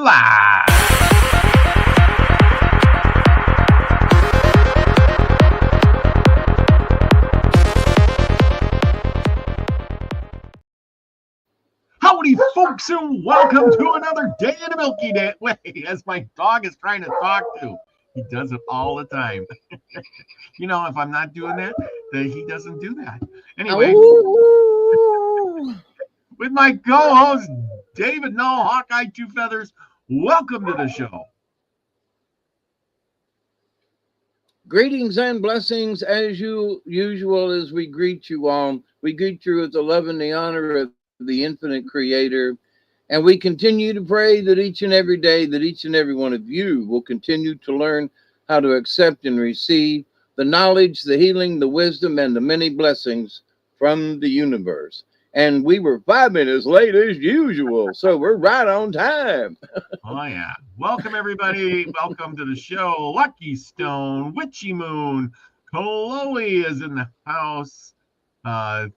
live. Howdy, folks, and welcome to another day in the Milky Way, as my dog is trying to talk to. He does it all the time. You know, if I'm not doing that, then he doesn't do that. Anyway, with my co-host, David Null, Hawkeye, Two Feathers, welcome to the show. Greetings and blessings as usual as we greet you all. We greet you with the love and the honor of the infinite creator. And we continue to pray that each and every day that each and every one of you will continue to learn how to accept and receive the knowledge, the healing, the wisdom, and the many blessings from the universe. And we were 5 minutes late as usual, so we're right on time. Oh, yeah. Welcome, everybody. Welcome to the show. Lucky Stone, Witchy Moon, Chloe is in the house.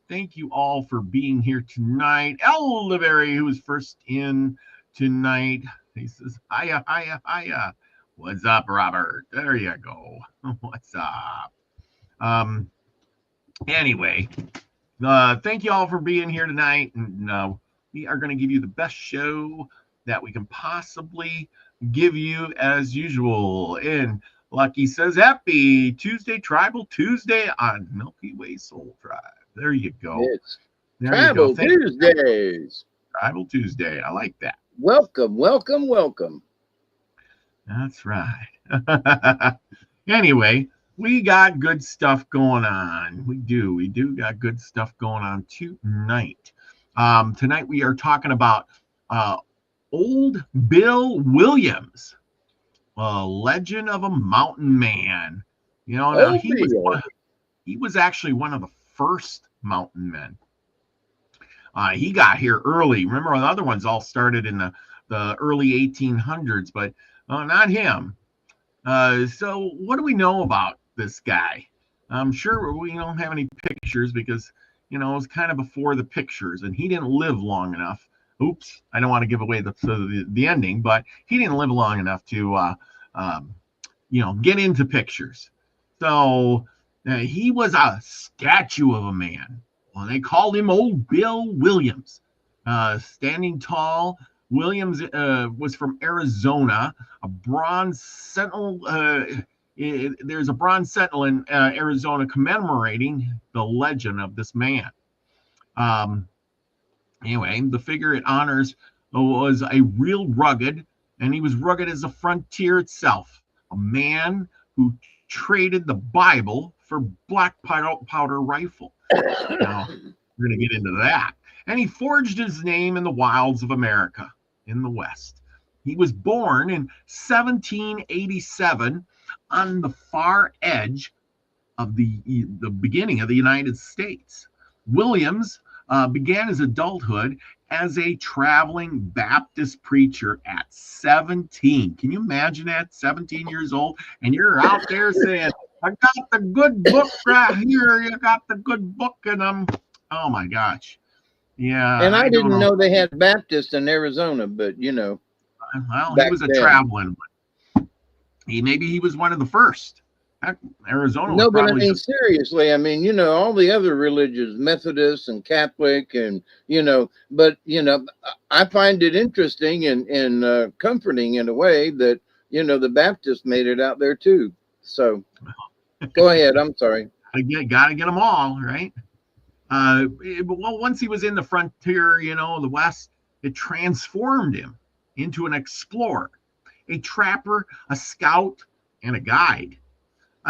Thank you all for being here tonight. Elderberry, who was first in tonight, he says, hiya, hiya, hiya. What's up, Robert? There you go. What's up? Anyway, thank you all for being here tonight. And we are going to give you the best show that we can possibly give you as usual. And Lucky says, happy Tuesday, Tribal Tuesday on Milky Way Soul Tribe. There you go. It's There Tribal you go. Tuesdays. Tribal Tuesday. I like that. Welcome, welcome, welcome. That's right. Anyway, we got good stuff going on. We do got good stuff going on tonight. Tonight we are talking about Old Bill Williams, a legend of a mountain man. You know, now he was actually one of the first mountain men. He got here early. Remember, the other ones all started in the early 1800s, but not him. So what do we know about this guy? I'm sure we don't have any pictures because, you know, it was kind of before the pictures, and he didn't live long enough. Oops, I don't want to give away the ending, but he didn't live long enough to, get into pictures. So he was a statue of a man. Well, they called him Old Bill Williams. Standing tall, Williams was from Arizona, a bronze sentinel. There's a bronze sentinel in Arizona commemorating the legend of this man. Anyway, the figure it honors was a real rugged, and he was rugged as the frontier itself, a man who traded the Bible for black powder rifle. Now, we're going to get into that. And he forged his name in the wilds of America in the West. He was born in 1787 on the far edge of the beginning of the United States. Williams began his adulthood as a traveling Baptist preacher at 17. Can you imagine that? 17 years old, and you're out there saying, I got the good book right here. You got the good book, and oh my gosh. Yeah. And I didn't know they had Baptists in Arizona, but you know. Well, he was a traveling, but maybe he was one of the first. Arizona. No, but I mean, seriously, I mean, you know, all the other religions, Methodist and Catholic, and, you know, but, you know, I find it interesting and comforting in a way that, you know, the Baptists made it out there too. So go ahead. I'm sorry. Got to get them all, right? Well, once he was in the frontier, you know, the West, it transformed him into an explorer, a trapper, a scout, and a guide.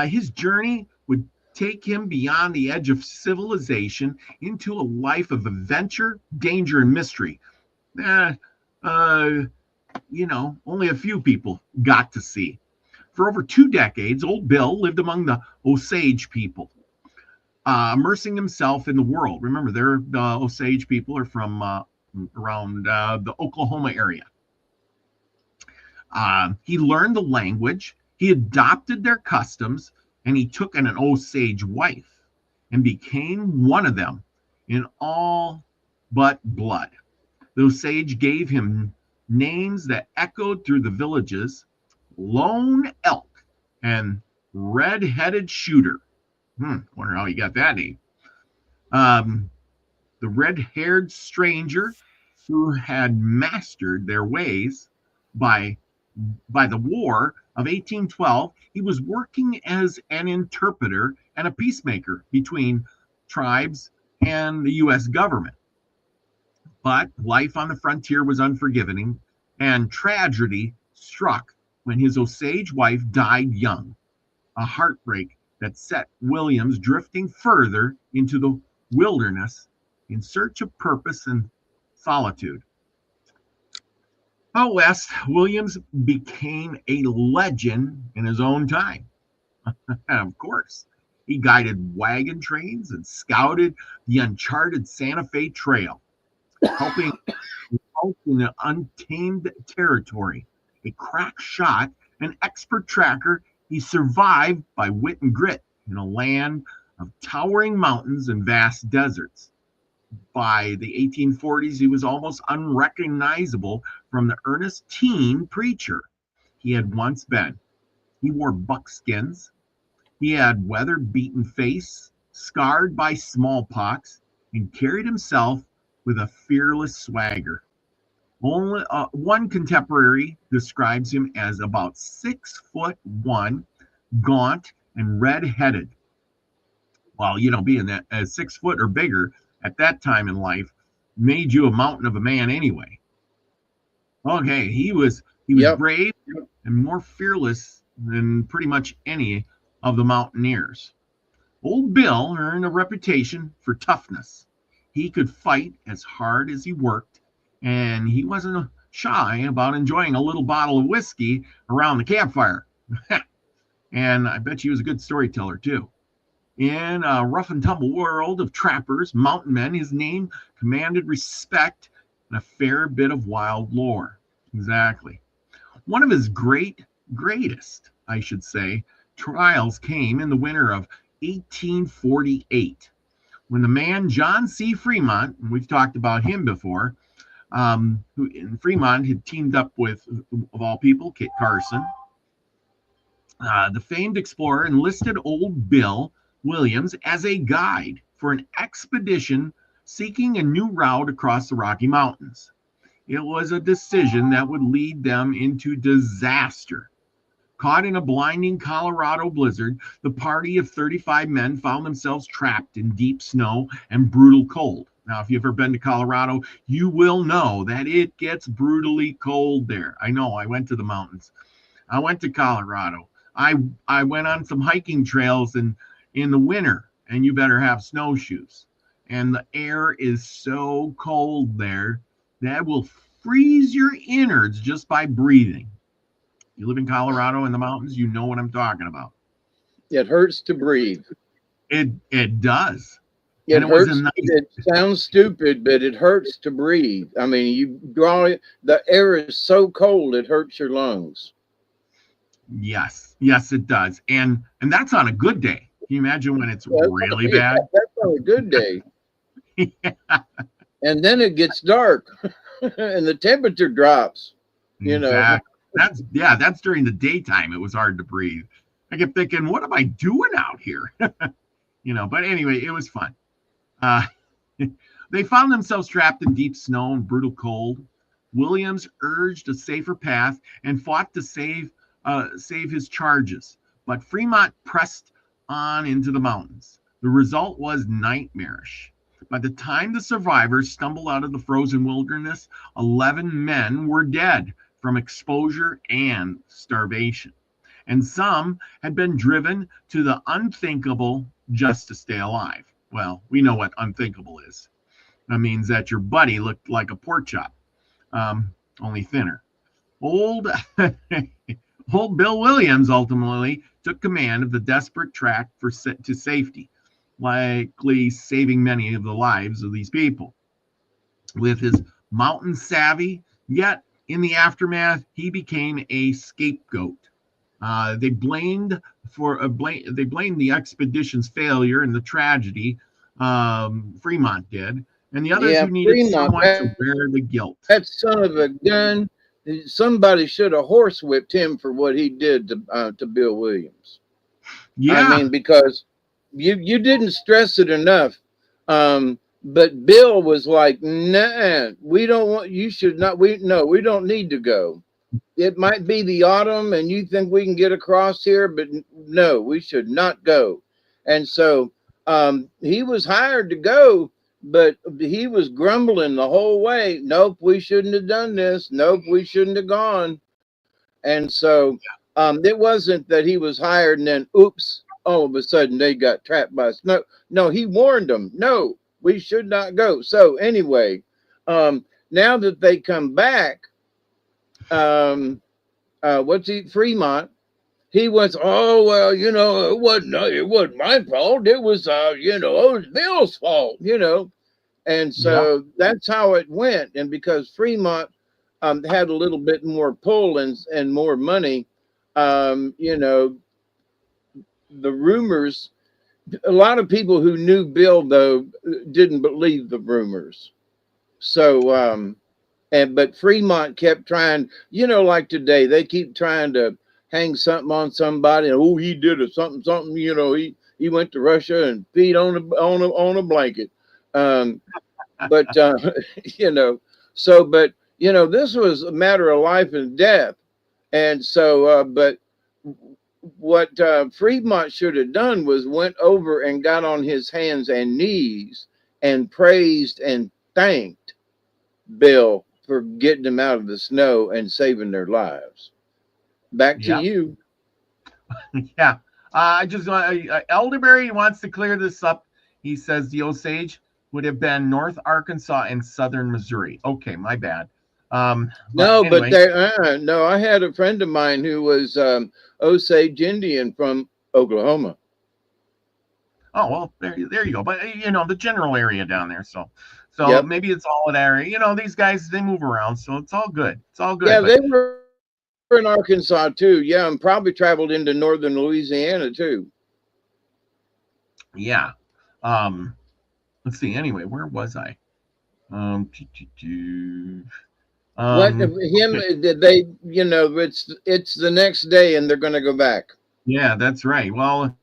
His journey would take him beyond the edge of civilization into a life of adventure, danger, and mystery. You know, only a few people got to see. For over 2 decades, Old Bill lived among the Osage people, immersing himself in the world. Remember, the Osage people are from around the Oklahoma area. He learned the language. He adopted their customs, and he took an Osage wife and became one of them in all but blood. The Osage gave him names that echoed through the villages: Lone Elk and Red-Headed Shooter. Wonder how he got that name. Um, the red-haired stranger who had mastered their ways by the War of 1812. He was working as an interpreter and a peacemaker between tribes and the U.S. government. But life on the frontier was unforgiving, and tragedy struck when his Osage wife died young, a heartbreak that set Williams drifting further into the wilderness in search of purpose and solitude. Out west, Williams became a legend in his own time. And of course, he guided wagon trains and scouted the uncharted Santa Fe Trail, helping out in the untamed territory. A crack shot, an expert tracker, he survived by wit and grit in a land of towering mountains and vast deserts. By the 1840s, he was almost unrecognizable from the earnest teen preacher he had once been. He wore buckskins. He had weather-beaten face, scarred by smallpox, and carried himself with a fearless swagger. Only one contemporary describes him as about 6'1", gaunt and red-headed. Well, being that 6 foot or bigger at that time in life made you a mountain of a man anyway. Okay, he was brave and more fearless than pretty much any of the mountaineers. Old Bill earned a reputation for toughness. He could fight as hard as he worked, and he wasn't shy about enjoying a little bottle of whiskey around the campfire. And I bet he was a good storyteller too. In a rough and tumble world of trappers, mountain men, his name commanded respect and a fair bit of wild lore. Exactly. One of his greatest, I should say, trials came in the winter of 1848, when the man John C. Frémont, and we've talked about him before, who in Frémont had teamed up with, of all people, Kit Carson. The famed explorer enlisted Old Bill Williams as a guide for an expedition seeking a new route across the Rocky Mountains. It was a decision that would lead them into disaster. Caught in a blinding Colorado blizzard, the party of 35 men found themselves trapped in deep snow and brutal cold. Now, if you've ever been to Colorado, you will know that it gets brutally cold there. I know, I went to the mountains. I went to Colorado. I went on some hiking trails in the winter, and you better have snowshoes. And the air is so cold there that will freeze your innards just by breathing. You live in Colorado in the mountains, you know what I'm talking about. It hurts to breathe. It does. It hurts. It sounds stupid, but it hurts to breathe. I mean, you draw it. The air is so cold it hurts your lungs. Yes, it does. And that's on a good day. Can you imagine when it's really bad? That's on a good day. Yeah. And then it gets dark, and the temperature drops. Exactly. That's during the daytime. It was hard to breathe. I kept thinking, what am I doing out here? But anyway, it was fun. They found themselves trapped in deep snow and brutal cold. Williams urged a safer path and fought to save his charges, but Frémont pressed on into the mountains. The result was nightmarish. By the time the survivors stumbled out of the frozen wilderness, 11 men were dead from exposure and starvation, and some had been driven to the unthinkable just to stay alive. Well, we know what unthinkable is. That means that your buddy looked like a pork chop, only thinner. Old Bill Williams ultimately took command of the desperate track to safety, likely saving many of the lives of these people. With his mountain savvy, yet in the aftermath, he became a scapegoat. They blamed the expedition's failure and the tragedy. Frémont did, and the others who needed someone to bear the guilt. That son of a gun somebody should have horsewhipped him for what he did to Bill Williams. I Yeah. mean, because you didn't stress it enough. But Bill was like, nah, we don't want, you should not, we don't need to go. It might be the autumn and you think we can get across here, but no, we should not go. And so he was hired to go, but he was grumbling the whole way. Nope, we shouldn't have done this. Nope, we shouldn't have gone. And so it wasn't that he was hired and then, oops, all of a sudden they got trapped by snow. No, he warned them. No, we should not go. So anyway, now that they come back, Frémont, he was, oh, well, it wasn't my fault. It was, it was Bill's fault, And Yeah. so that's how it went. And because Frémont had a little bit more pull and more money, the rumors, a lot of people who knew Bill, though, didn't believe the rumors. So, but Frémont kept trying, like today, they keep trying to hang something on somebody. Oh, he did a something, he went to Russia and peed on a blanket. But this was a matter of life and death. And so, but what Frémont should have done was went over and got on his hands and knees and praised and thanked Bill for getting them out of the snow and saving their lives. Back to Yeah. you. Yeah. I just Elderberry wants to clear this up. He says the Osage would have been North Arkansas and Southern Missouri. Okay, my bad. But No, but anyway. no, I had a friend of mine who was Osage Indian from Oklahoma. Oh well, there you go. But the general area down there. So Yep. maybe it's all an area. These guys they move around, so it's all good. It's all good. Yeah, But they were in Arkansas too. Yeah, and probably traveled into northern Louisiana too. yeah. Let's see. Anyway, where was I? Um, t- t- t- What okay. him did they? It's the next day, and they're going to go back. Yeah, that's right. Well,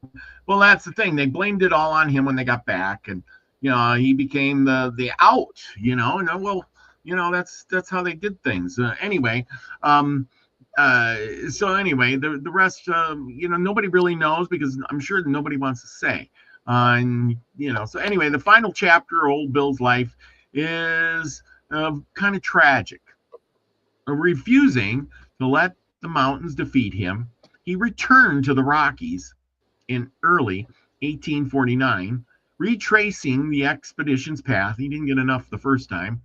that's the thing. They blamed it all on him when they got back, and he became the out. And well, that's how they did things. Anyway, um, so anyway, the rest, nobody really knows because I'm sure nobody wants to say. And so anyway, the final chapter of Old Bill's life is kind of tragic. Refusing to let the mountains defeat him, he returned to the Rockies in early 1849, retracing the expedition's path. He didn't get enough the first time.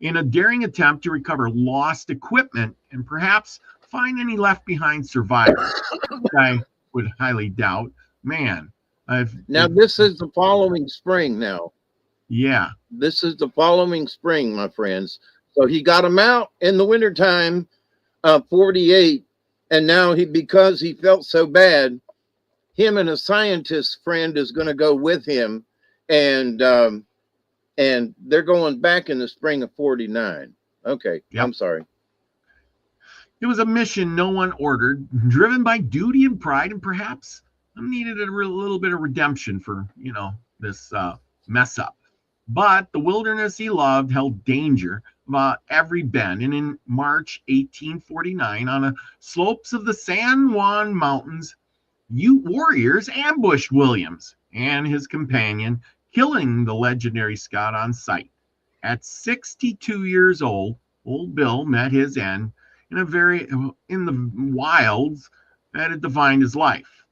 In a daring attempt to recover lost equipment and perhaps find any left behind survivors, which I would highly doubt. Man, Now this is the following spring. Now yeah, this is the following spring, my friends. So he got them out in the wintertime, 48, and now because he felt so bad, him and a scientist friend is going to go with him, and they're going back in the spring of 49. Okay, yep. I'm sorry. It was a mission no one ordered, driven by duty and pride, and perhaps needed a little bit of redemption for this mess up. But the wilderness he loved held danger about every bend, and in March 1849, on the slopes of the San Juan Mountains, Ute warriors ambushed Williams and his companion, killing the legendary scout on sight. At 62 years old Bill met his end in the wilds that had defined his life.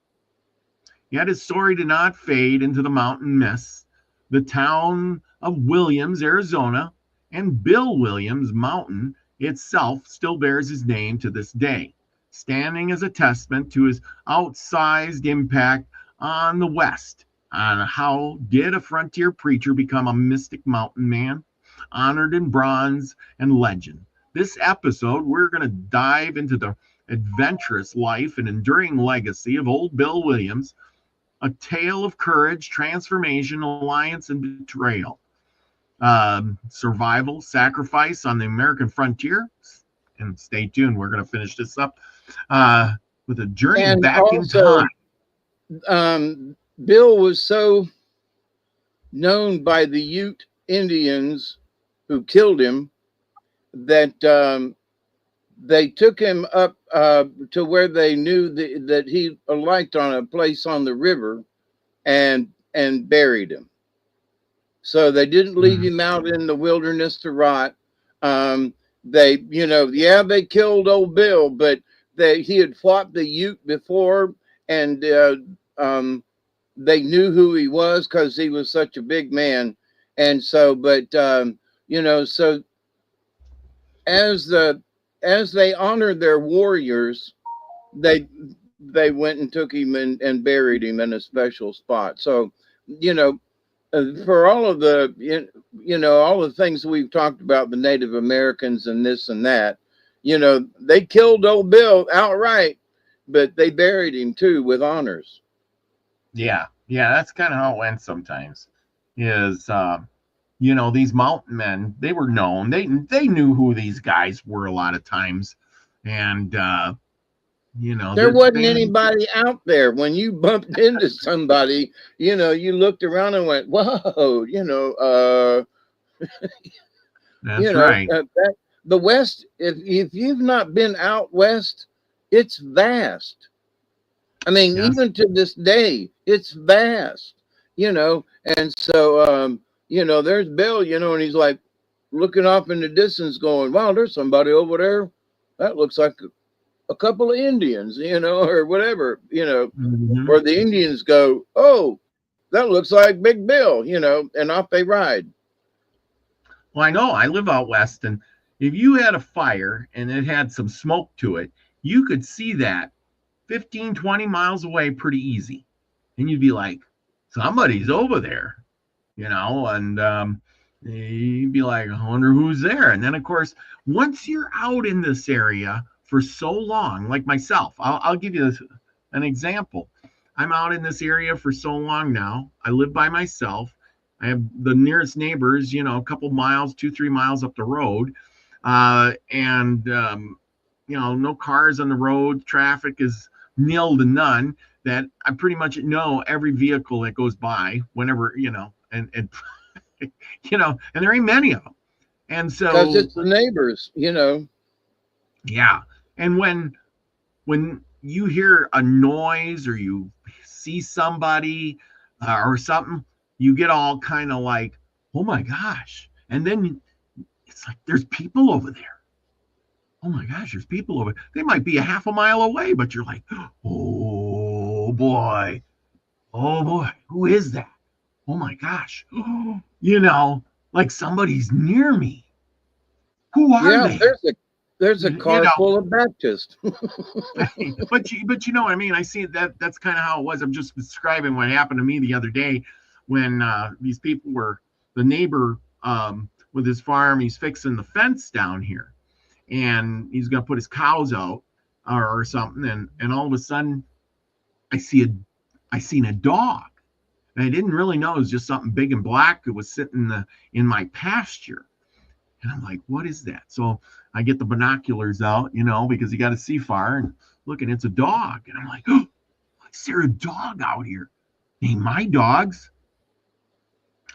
Yet his story did not fade into the mountain mists. The town of Williams, Arizona, and Bill Williams Mountain itself still bears his name to this day, standing as a testament to his outsized impact on the West. On how did a frontier preacher become a mystic mountain man, honored in bronze and legend? This episode, we're going to dive into the adventurous life and enduring legacy of Old Bill Williams, a tale of courage, transformation, alliance, and betrayal. Survival, sacrifice on the American frontier, And stay tuned. We're going to finish this up with a journey And back in also, time. Bill was so known by the Ute Indians who killed him that they took him up to where they knew that he alighted on a place on the river and buried him. So they didn't leave him out in the wilderness to rot. They, they killed old Bill, but he had fought the Ute before, and they knew who he was because he was such a big man. And so, but so as they honored their warriors, they went and took him and buried him in a special spot. So, for all of the all the things we've talked about, the Native Americans and this and that, they killed old Bill outright, but they buried him too with honors. Yeah, that's kind of how it went sometimes. Is these mountain men, they were known. They knew who these guys were a lot of times, and there wasn't anybody out there when you bumped into somebody. You looked around and went, "Whoa!" That's right. The West, if you've not been out west, it's vast. I mean, Yes. even to this day, it's vast. And so there's Bill, and he's like looking off in the distance, going, "Wow, there's somebody over there. That looks like a couple of Indians, or whatever, Mm-hmm. Or the Indians go, oh, that looks like Big Bill, and off they ride." Well, I know I live out west, and if you had a fire and it had some smoke to it, you could see that 15, 20 miles away pretty easy. And you'd be like, somebody's over there, and you'd be like, I wonder who's there. And then, of course, once you're out in this area for so long, like myself, I'll give you an example. I'm out in this area for so long now. I live by myself. I have the nearest neighbors, a couple miles, 2-3 miles up the road. And no cars on the road. Traffic is nil to none. That I pretty much know every vehicle that goes by whenever, and and there ain't many of them. And so, because it's the neighbors, Yeah. And when you hear a noise or you see somebody or something, you get all kind of like, oh my gosh. And then it's like, there's people over there. Oh my gosh, there's people over there. They might be a half a mile away, but you're like, oh boy, who is that? Oh my gosh, like somebody's near me. Who are they? There's a car full of Baptists. but you know what I mean? I see that's kind of how it was. I'm just describing what happened to me the other day when these people were, the neighbor with his farm, he's fixing the fence down here. And he's going to put his cows out or something. And all of a sudden, I seen a dog. And I didn't really know it was just something big and black. It was sitting in my pasture. And I'm like, what is that? So I get the binoculars out, because you got to see far, and look, and it's a dog. And I'm like, oh, is there a dog out here? Ain't my dogs.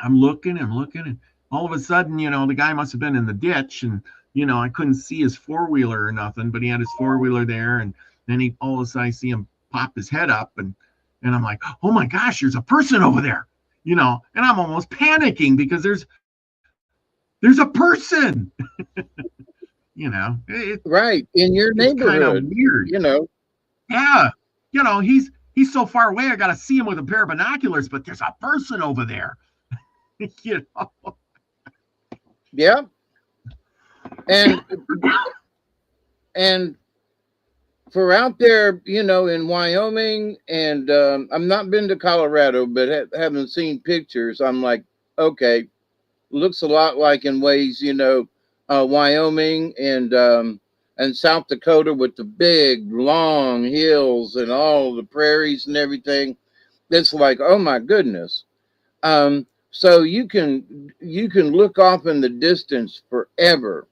I'm looking, and all of a sudden, the guy must have been in the ditch, and I couldn't see his four-wheeler or nothing, but he had his four-wheeler there, and then all of a sudden I see him pop his head up, and I'm like, oh my gosh, there's a person over there, and I'm almost panicking because there's a person, right in your neighborhood. Kind of weird, Yeah, he's so far away, I got to see him with a pair of binoculars, but there's a person over there, Yeah. And for out there, in Wyoming, and I've not been to Colorado, but haven't seen pictures. I'm like, okay, looks a lot like in ways, Wyoming and South Dakota with the big long hills and all the prairies and everything. It's like, oh my goodness. So you can look off in the distance forever.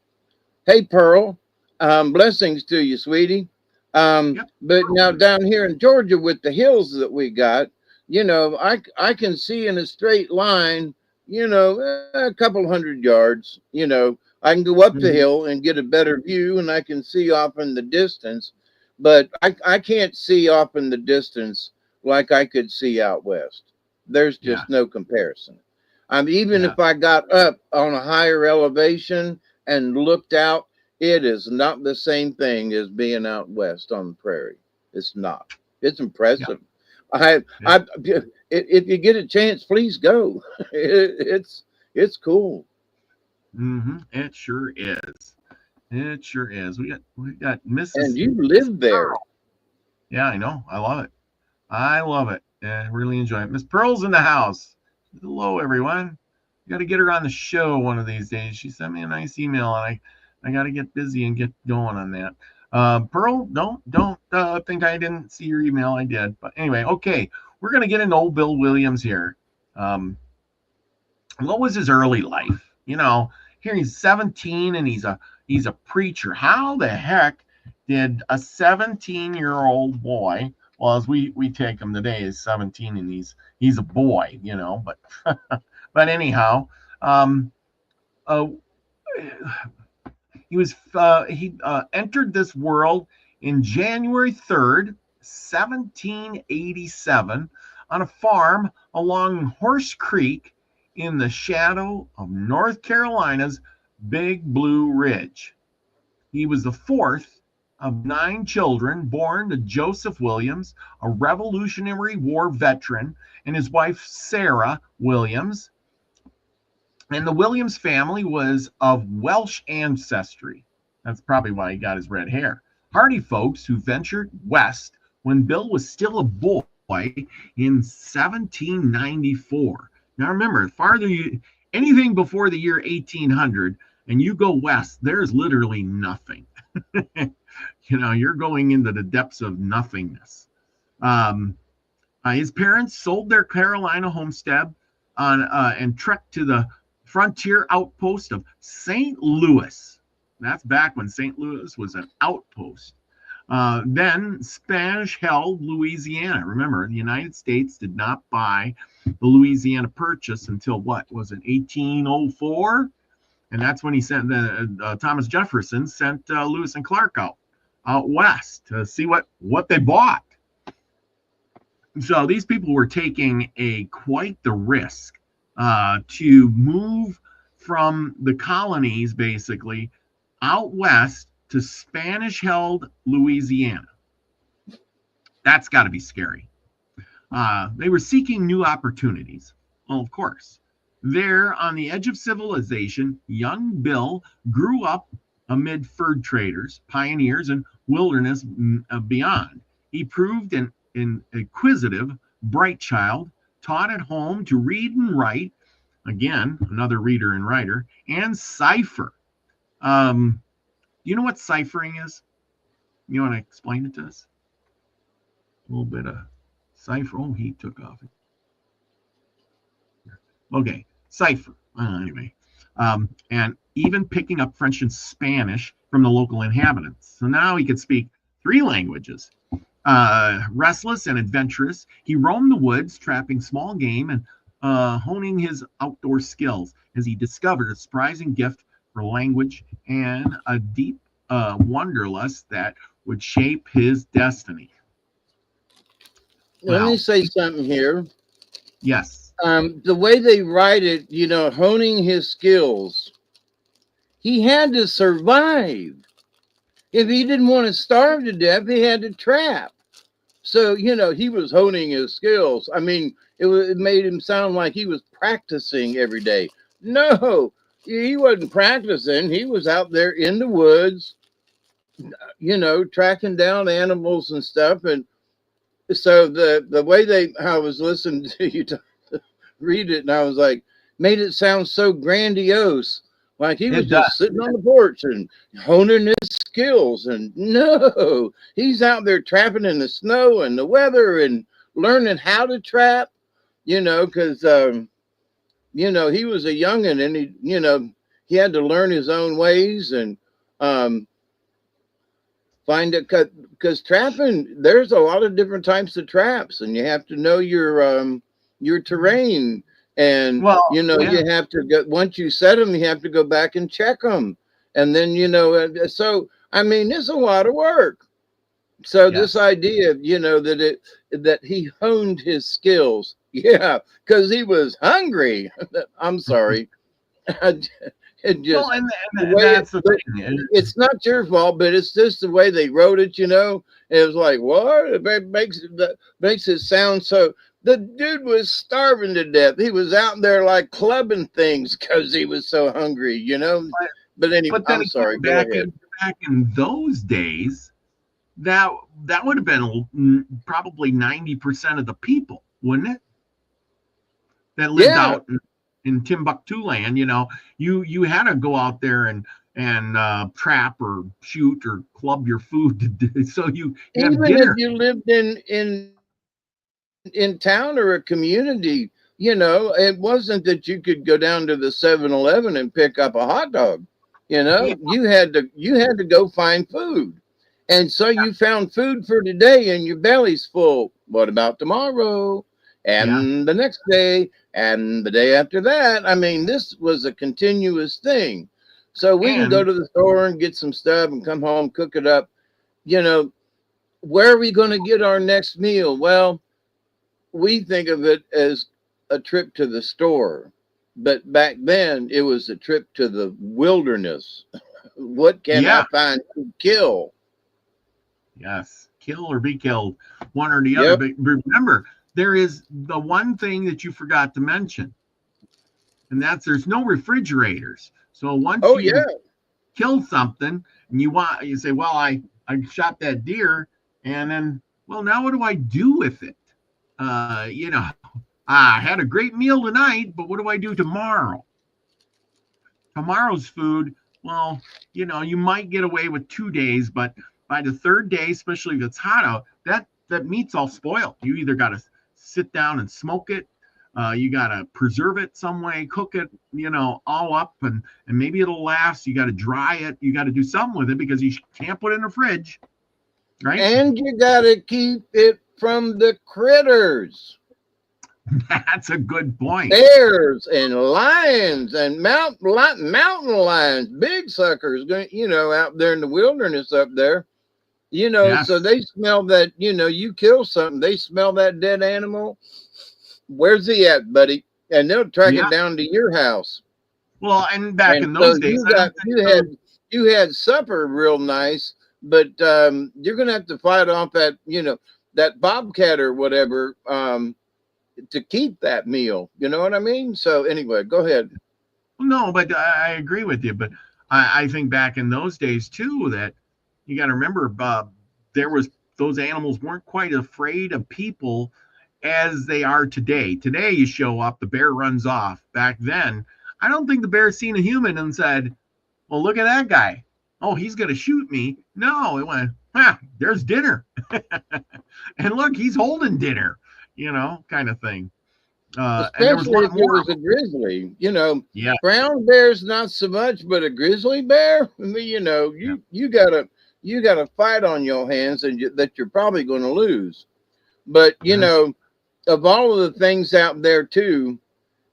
Hey, Pearl, Blessings to you, sweetie. Yep. But now down here in Georgia with the hills that we got, I can see in a straight line, a couple hundred yards. I can go up the Mhm. hill and get a better view, and I can see off in the distance. But I can't see off in the distance like I could see out west. There's just Yes. no comparison. Even if Yes. I got up on a higher elevation and looked out, it is not the same thing as being out west on the prairie. It's not. It's Yep. impressive. It, If you get a chance, please go. It's cool. it sure is. It sure is. We got And Mrs. you Miss live there. Pearl. Yeah, I know. I love it. I love it. I really enjoy it. Miss Pearl's in the house. Hello, everyone. You got to get her on the show one of these days. She sent me a nice email, and I got to get busy and get going on that. Pearl, don't think I didn't see your email. I did, but anyway, okay. We're gonna get into old Bill Williams here. Um, what was his early life? Here he's 17 and he's a preacher. How the heck did a 17-year-old boy, well, as we take him today, is 17 and he's a boy, but but anyhow, um, uh, he entered this world in January 3rd, 1787, on a farm along Horse Creek in the shadow of North Carolina's Big Blue Ridge. He was the fourth of 9 children born to Joseph Williams, a Revolutionary War veteran, and his wife Sarah Williams. And the Williams family was of Welsh ancestry. That's probably why he got his red hair. Hardy folks who ventured west when Bill was still a boy in 1794. Now remember, anything before the year 1800 and you go west, there's literally nothing. You're going into the depths of nothingness. Um, his parents sold their Carolina homestead and trekked to the frontier outpost of St. Louis. That's back when St. Louis was an outpost. Then Spanish held Louisiana. Remember, the United States did not buy the Louisiana Purchase until what was it, 1804? And that's when he sent Thomas Jefferson sent Lewis and Clark out west to see what they bought. So these people were taking quite the risk to move from the colonies, basically, out west to Spanish-held Louisiana. That's got to be scary. They were seeking new opportunities. Well, of course. There, on the edge of civilization, young Bill grew up amid fur traders, pioneers, and wilderness beyond. He proved an inquisitive, bright child, taught at home to read and write, again, another reader and writer, and cipher. You know what ciphering is? You want to explain it to us? A little bit of cipher. Oh, he took off. Okay, cipher. Anyway, and even picking up French and Spanish from the local inhabitants. So now he could speak 3 languages. Restless and adventurous, he roamed the woods, trapping small game and honing his outdoor skills as he discovered a surprising gift for language and a deep wanderlust that would shape his destiny. Let me Well, say something here. yes. The way they write it, honing his skills, he had to survive. If he didn't want to starve to death, he had to trap. So, he was honing his skills. It made him sound like he was practicing every day. No, he wasn't practicing. He was out there in the woods, tracking down animals and stuff. And so the way I was listening to you read it, and I was like, made it sound so grandiose. Like he was It does. just sitting on the porch and honing his skills. And no, he's out there trapping in the snow and the weather and learning how to trap, because, he was a youngin' and he had to learn his own ways. And find it, because trapping, there's a lot of different types of traps, and you have to know your terrain, and Well, you have to go, once you set them, you have to go back and check them, and then so I mean, it's a lot of work. So this yes. idea, that he honed his skills, yeah, because he was hungry. I'm sorry. It Well, just, the and way that's the but thing. it's not your fault, but it's just the way they wrote it. It was like, what? It makes it sound so. The dude was starving to death. He was out there like clubbing things because he was so hungry. But, But anyway, but then I'm again, sorry. Go ahead. back in those days, that that would have been probably 90% of the people, wouldn't it? That lived Yeah, out in Timbuktu land. You had to go out there and trap or shoot or club your food so you have even if dinner. you lived in town or a community, it wasn't that you could go down to the 7-Eleven and pick up a hot dog. Yeah, You had to go find food. And so you found food for today and your belly's full. What about tomorrow? yeah, And the next day and the day after that. I mean, this was a continuous thing. So we can go and to the store and get some stuff and come home, cook it up. You know, where are we going to get our next meal? Well, we think of it as a trip to the store, but back then it was a trip to the wilderness. What can I yeah, find to kill? yes, kill or be killed, one or the other. Yep. But remember, there is the one thing that you forgot to mention, and that's there's no refrigerators. So once Oh yeah. you kill something and you say, well, I shot that deer, and then, well, now what do I do with it? I had a great meal tonight, but what do I do tomorrow? Tomorrow's food, well, you might get away with 2 days, but by the third day, especially if it's hot out, that meat's all spoiled. You either got to sit down and smoke it, you got to preserve it some way, cook it, all up, and maybe it'll last. You got to dry it. You got to do something with it because you can't put it in the fridge, right? And you got to keep it from the critters. That's a good point. Bears and lions and mountain lions, big suckers, out there in the wilderness up there. So Yes. they smell that, you kill something, they smell that dead animal. Where's he at, buddy? And they'll track Yeah. it down to your house. Well, and back And in so those days, I don't think those. you had supper real nice, but you're gonna have to fight off that bobcat or whatever to keep that meal. You know what I mean? So anyway, go ahead. No, but I agree with you. But I think back in those days too that you got to remember, there was those animals weren't quite afraid of people as they are today. Today, you show up, the bear runs off. Back then, I don't think the bear seen a human and said, "Well, look at that guy. Oh, he's going to shoot me." No, it went, there's dinner. And look, he's holding dinner, kind of thing. And there was a Especially lot if it more of was a them. grizzly. Yeah, Brown bears not so much, but a grizzly bear, I mean, yeah. you gotta fight on your hands, and that you're probably going to lose. But Yes, of all of the things out there too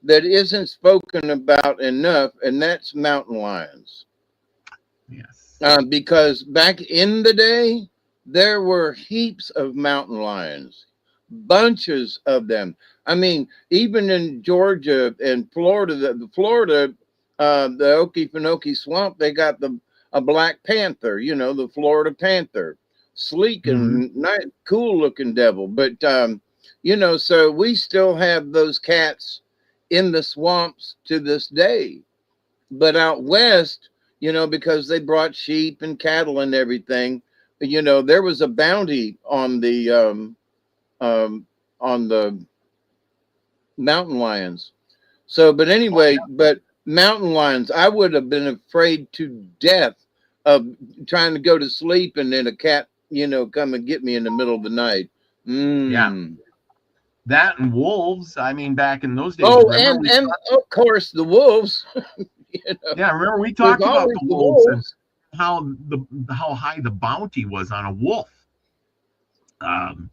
that isn't spoken about enough, and that's mountain lions. yes. Because back in the day, there were heaps of mountain lions, bunches of them. I mean, even in Georgia and Florida, the Okefenokee Swamp, they got a black panther, the Florida panther, sleek Hmm. and nice, cool looking devil. But so we still have those cats in the swamps to this day. But out west, because they brought sheep and cattle and everything, there was a bounty on the mountain lions. So, but Oh, anyway, but mountain lions, I would have been afraid to death of trying to go to sleep and then a cat, come and get me in the middle of the night. yeah. Mm. That and wolves. I mean, back in those days, Oh, remember and of course the wolves. yeah, remember we There's talked about always the the wolves and wolves. how high the bounty was on a wolf. Um,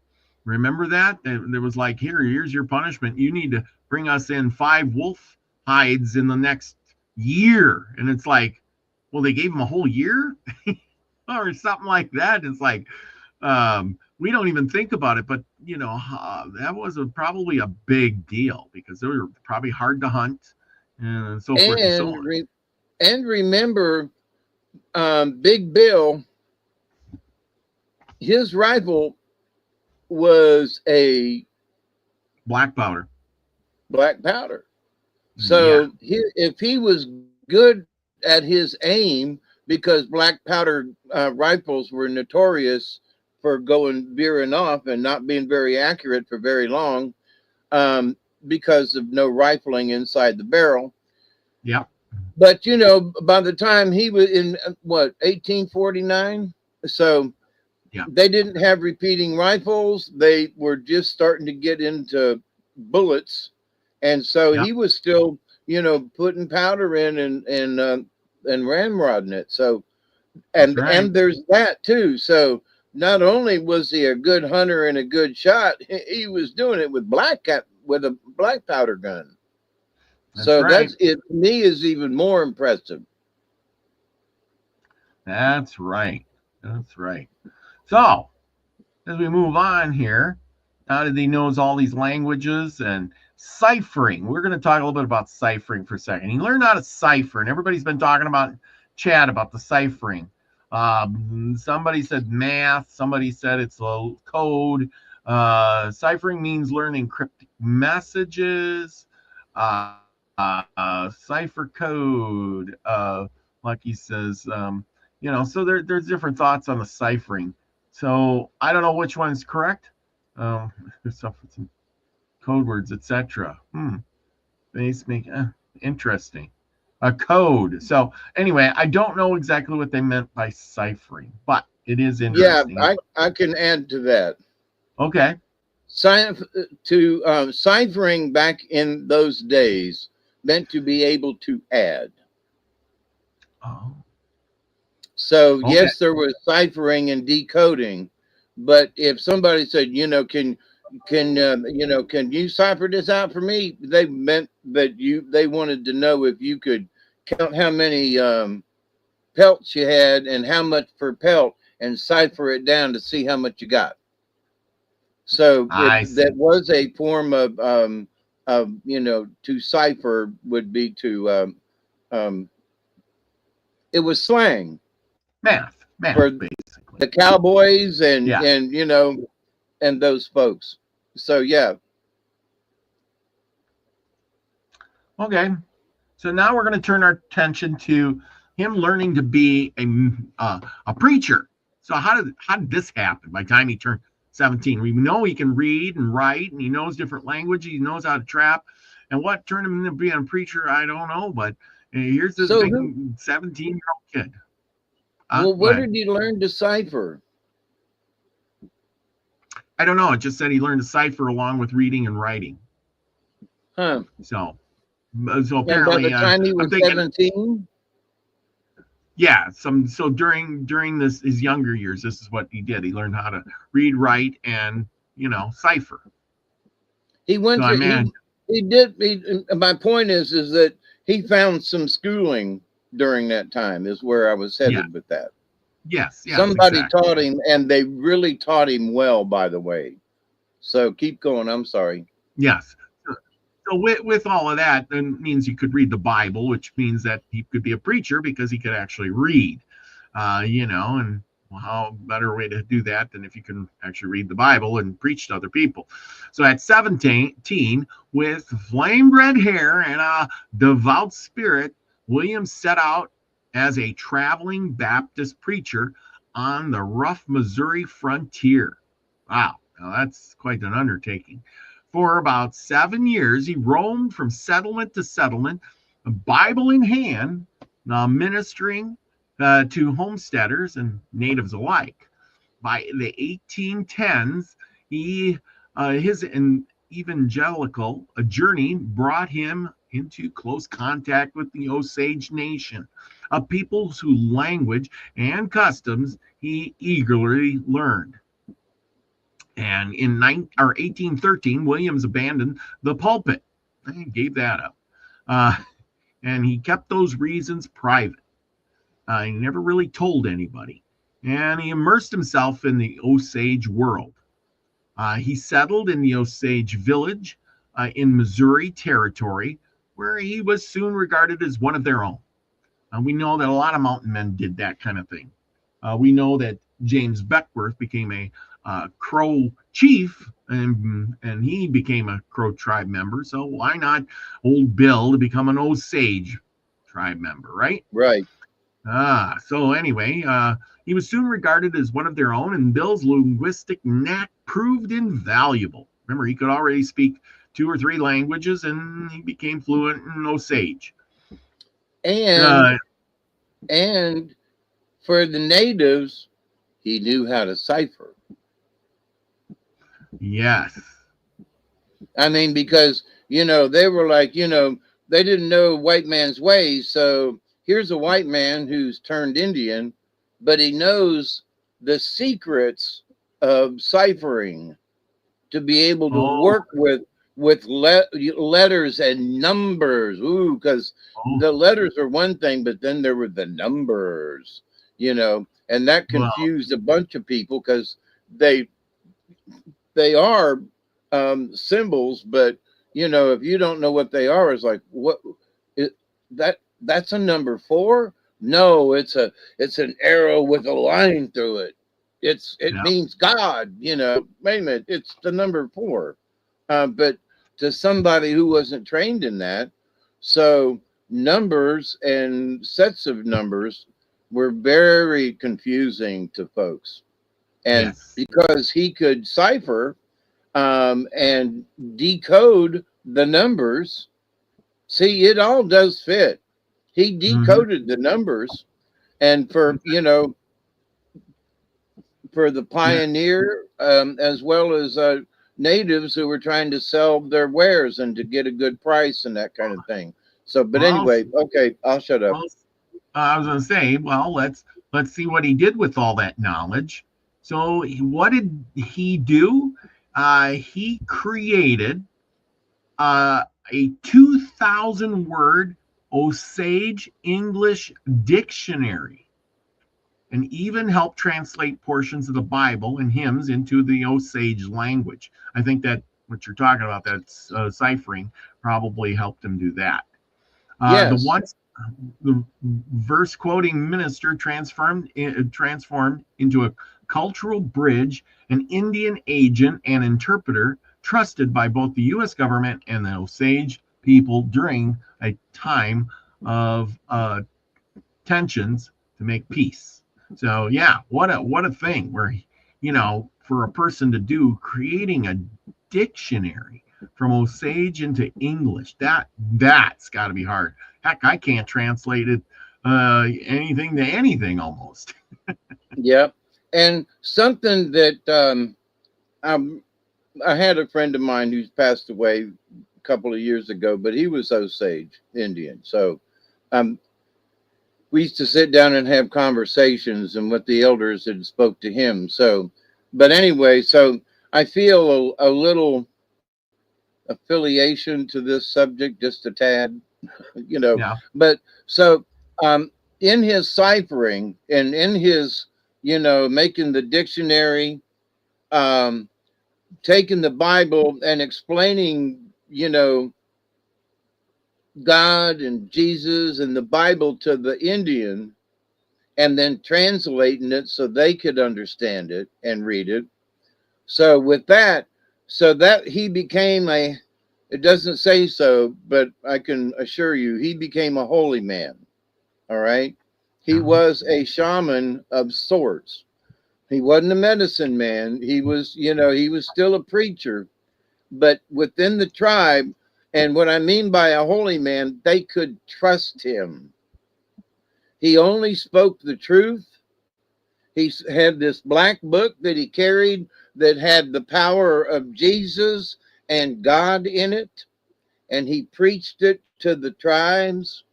Remember that? There was like, here's your punishment. You need to bring us in 5 wolf hides in the next year. And it's like, well, they gave him a whole year or something like that. It's like, we don't even think about it, but that was probably a big deal because they were probably hard to hunt and so forth and so And on. and remember, Big Bill, his rifle was a Black powder. black powder. Yeah. So if he was good at his aim, because black powder rifles were notorious for going veering off and not being very accurate for very long, because of no rifling inside the barrel. Yeah. But by the time he was in 1849, so Yeah. they didn't have repeating rifles. They were just starting to get into bullets, and so Yeah. he was still, putting powder in and ramrodding it. So, That's and right. there's that too. So not only was he a good hunter and a good shot, he was doing it with with a black powder gun. That's So right. that's it. To me, is even more impressive. That's right. That's right. So, as we move on here, now that he knows all these languages and ciphering, we're going to talk a little bit about ciphering for a second. He learned how to cipher, and everybody's been talking about chat about the ciphering. Somebody said math, somebody said it's a code. Ciphering means learning cryptic messages, cipher code. Lucky says, so there's different thoughts on the ciphering. So I don't know which one is correct. There's some code words, etc. Base make interesting. A code. So anyway, I don't know exactly what they meant by ciphering, but it is Yeah, interesting. I can add to that. Okay. Ciphering back in those days meant to be able to add. Oh. So Okay. yes, there was ciphering and decoding, but if somebody said, can you cipher this out for me? They meant that they wanted to know if you could count how many pelts you had and how much per pelt, and cipher it down to see how much you got. So I see. that was a form of to cipher would be to it was slang Math, for basically. the cowboys and Yeah. and those folks. So yeah. Okay. So now we're going to turn our attention to him learning to be a preacher. So how did this happen? By the time he turned 17, we know he can read and write, and he knows different languages. He knows how to trap. And what turned him into being a preacher, I don't know. But here's this So big 17-year-old kid. well, Go what ahead. did he learn to cipher? I don't know. It just said he learned to cipher along with reading and writing. Huh? So And by apparently, the time he I'm was thinking, 17. yeah. So during his younger years, this is what he did. He learned how to read, write, and cipher. He So went I to mean, he did he, my point is that he found some schooling during that time is where I was yeah, headed with that. yes, Somebody exactly. taught him, and they really taught him well, by the way. So keep going. I'm sorry. Yes. So with all of that, then means he could read the Bible, which means that he could be a preacher because he could actually read. And how better way to do that than if you can actually read the Bible and preach to other people. So at 17, with flame red hair and a devout spirit, William set out as a traveling Baptist preacher on the rough Missouri frontier. Wow, now that's quite an undertaking. For about 7 years, he roamed from settlement to settlement, Bible in hand, ministering to homesteaders and natives alike. By the 1810s, his evangelical journey brought him into close contact with the Osage Nation, a peoples whose language and customs he eagerly learned. And in 1813, Williams abandoned the pulpit. He gave that up. Uh, and he kept those reasons private. He never really told anybody. And he immersed himself in the Osage world. He settled in the Osage village in Missouri Territory, where he was soon regarded as one of their own. We know that a lot of mountain men did that kind of thing. We know that James Beckworth became a Crow chief, and he became a Crow tribe member. So why not old Bill to become an Osage tribe member, right? Right. So anyway, he was soon regarded as one of their own, and Bill's linguistic knack proved invaluable. Remember, he could already speak 2 or 3 languages, and he became fluent in Osage. And for the natives, he knew how to cipher. Yes. I mean, because, they were like, they didn't know white man's ways. So here's a white man who's turned Indian, but he knows the secrets of ciphering to be able to work with letters and numbers. Ooh, because the letters are one thing, but then there were the numbers, and that confused a bunch of people because they are symbols, but if you don't know what they are, it's like, that's a number 4? No, it's an arrow with a line through it. It means God, wait a minute, it's the number 4. But to somebody who wasn't trained in that, so numbers and sets of numbers were very confusing to folks. And because he could cipher and decode the numbers, see, it all does fit. He decoded the numbers, and for the pioneer, as well as natives who were trying to sell their wares and to get a good price and that kind of thing. So, but anyway, okay, I'll shut up. Well, I was going to say, well, let's see what he did with all that knowledge. So, what did he do? He created a 2,000 word Osage English dictionary, and even helped translate portions of the Bible and hymns into the Osage language. I think that what you're talking about, that's ciphering, probably helped him do that. Yes. The verse quoting minister transformed into a cultural bridge, an Indian agent and interpreter trusted by both the U.S. government and the Osage people during a time of tensions to make peace. So yeah, what a thing where, for a person to do, creating a dictionary from Osage into English, that's got to be hard. Heck, I can't translate it anything to anything almost. Yep. And something that I had a friend of mine who's passed away a couple of years ago, but he was Osage Indian. So we used to sit down and have conversations, and what the elders had spoke to him. So, but anyway, so I feel a little affiliation to this subject, just a tad, Yeah. But so in his ciphering and in his, making the dictionary, taking the Bible and explaining, God and Jesus and the Bible to the Indian, and then translating it so they could understand it and read it. So with that, so that he became it doesn't say so, but I can assure you, he became a holy man. All right. He was a shaman of sorts. He wasn't a medicine man. He was, he was still a preacher, but within the tribe. And what I mean by a holy man, they could trust him. He only spoke the truth. He had this black book that he carried that had the power of Jesus and God in it. And he preached it to the tribes.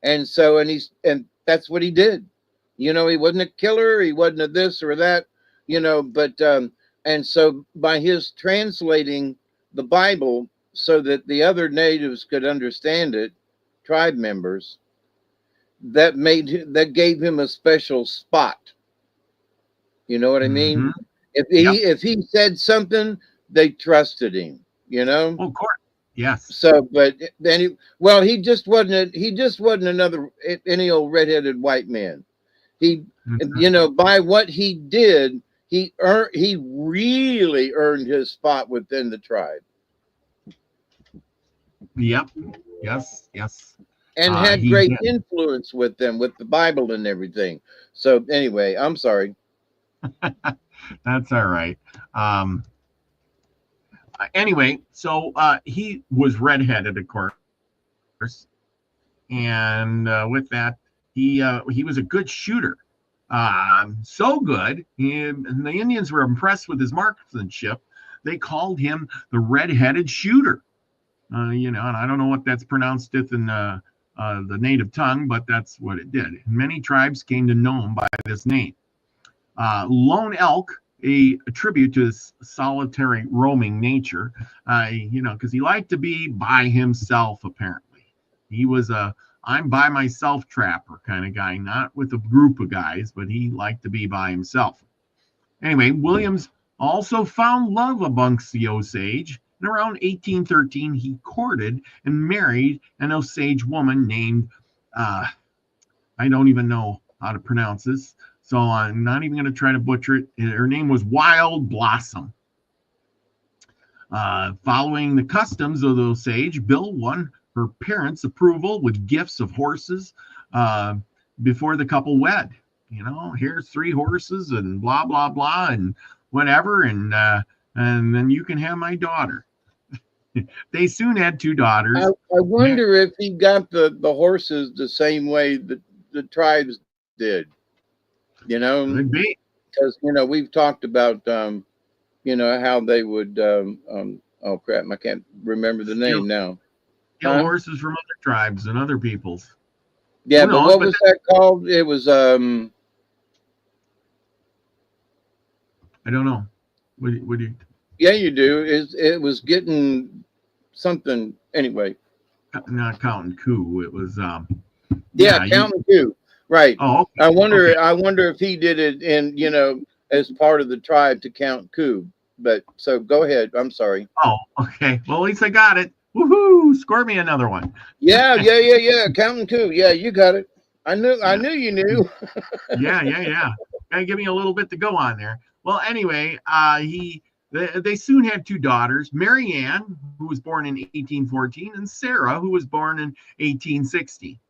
And so, and that's what he did. You know, he wasn't a killer, he wasn't a this or that, you know, but and so by his translating the Bible so that the other natives could understand it, tribe members, that gave him a special spot. You know what I Hmm. mean? If Yep. he said something, they trusted him, you know? Well, of course. Yes. So, but then well, he just wasn't another any old redheaded white man. He, Mhm. you know, by what he did, he really earned his spot within the tribe Yep. Yes. Yes. and had He great did. influence with them, with the Bible and everything. So anyway, I'm sorry. That's all right. Um, anyway, so he was redheaded, of course, and with that, he was a good shooter. So good, and the Indians were impressed with his marksmanship. They called him the red-headed shooter. And I don't know what that's pronounced in the native tongue, but that's what it did. Many tribes came to know him by this name. Lone elk, a tribute to his solitary roaming nature, because he liked to be by himself, apparently. He was a I'm by myself trapper kind of guy, not with a group of guys, but he liked to be by himself. Anyway, Williams also found love amongst the Osage. And around 1813, he courted and married an Osage woman named, uh, I don't even know how to pronounce this, so I'm not even going to try to butcher it. Her name was Wild Blossom. Following the customs of the Osage, Bill won her parents' approval with gifts of horses uh, before the couple wed. Here's 3 horses and blah blah blah and whatever, and then you can have my daughter. They soon had 2 daughters. I wonder if he got the horses the same way that the tribes did, you know, Could be. because you know we've talked about you know how they would oh crap, I can't remember the Steal, name now. steal Huh? horses from other tribes and other peoples. Yeah, Who but knows? what But was that called? It was I don't know. What do you yeah, you do. It was getting something anyway. not counting coup? It was Yeah, yeah. You counting two. Right. oh I okay, okay. wonder. I wonder if he did it in you know as part of the tribe to count coup. But so go ahead. I'm sorry. Oh, okay. Well, at least I got it. Woohoo! Score me another one. Yeah. Counting coup. Yeah, you got it. I Yeah, knew you knew. yeah. Gotta give me a little bit to go on there. Well, anyway, they soon had 2 daughters, Mary Ann, who was born in 1814, and Sarah, who was born in 1860.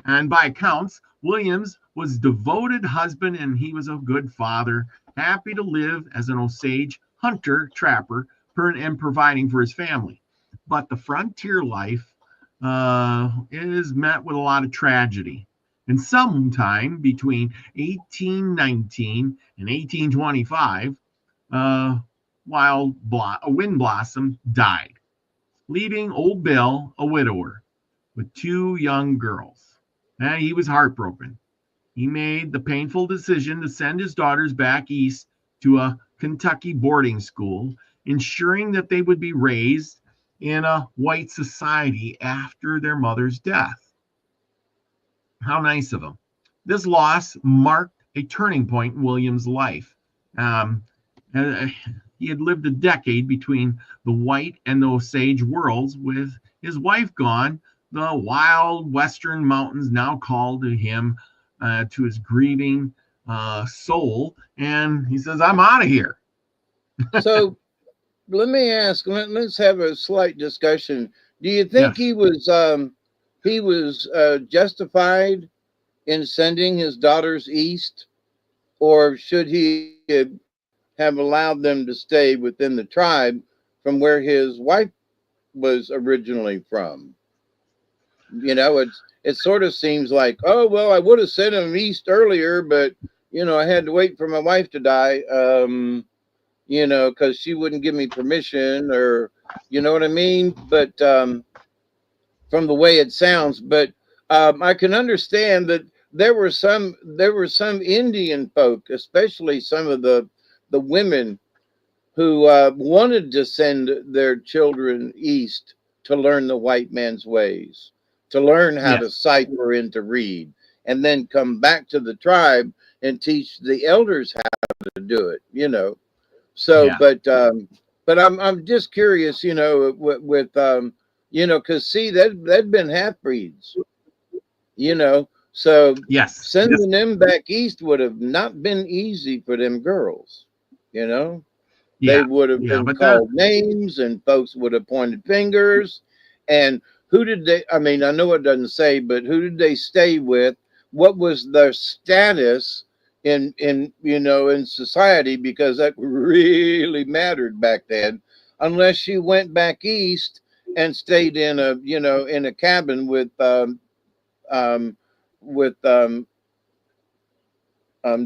And by accounts, Williams was a devoted husband and he was a good father, happy to live as an Osage hunter trapper and providing for his family. But the frontier life is met with a lot of tragedy. And sometime between 1819 and 1825, uh, a wind blossom died, leaving old Bill a widower with 2 young girls. And he was heartbroken. He made the painful decision to send his daughters back east to a Kentucky boarding school, ensuring that they would be raised in a white society after their mother's death. How nice of him. This loss marked a turning point in William's life. Um, uh, he had lived a decade between the white and the Osage worlds. With his wife gone, the wild western mountains now called to him, to his grieving soul. And he says, I'm out of here. So let me ask. Let's have a slight discussion. Do you think Yes. he was justified in sending his daughters east, or should he have allowed them to stay within the tribe from where his wife was originally from? You know, it sort of seems like, oh well, I would have sent him east earlier, but you know, I had to wait for my wife to die. You know, because she wouldn't give me permission, or you know what I mean. But from the way it sounds, but I can understand that there were some Indian folk, especially some of the women who wanted to send their children east to learn the white man's ways, to learn how to Yes. cipher and to read, and then come back to the tribe and teach the elders how to do it. So, Yeah. but I'm just curious, because see that'd been half breeds, so Yes. Yes. sending them back east would have not been easy for them girls, you know. They Yeah. would have Yeah. been But the called names and folks would have pointed fingers. And who did they, I mean, I know it doesn't say, but who did they stay with? What was their status in society? Because that really mattered back then. Unless you went back east and stayed in a cabin um, with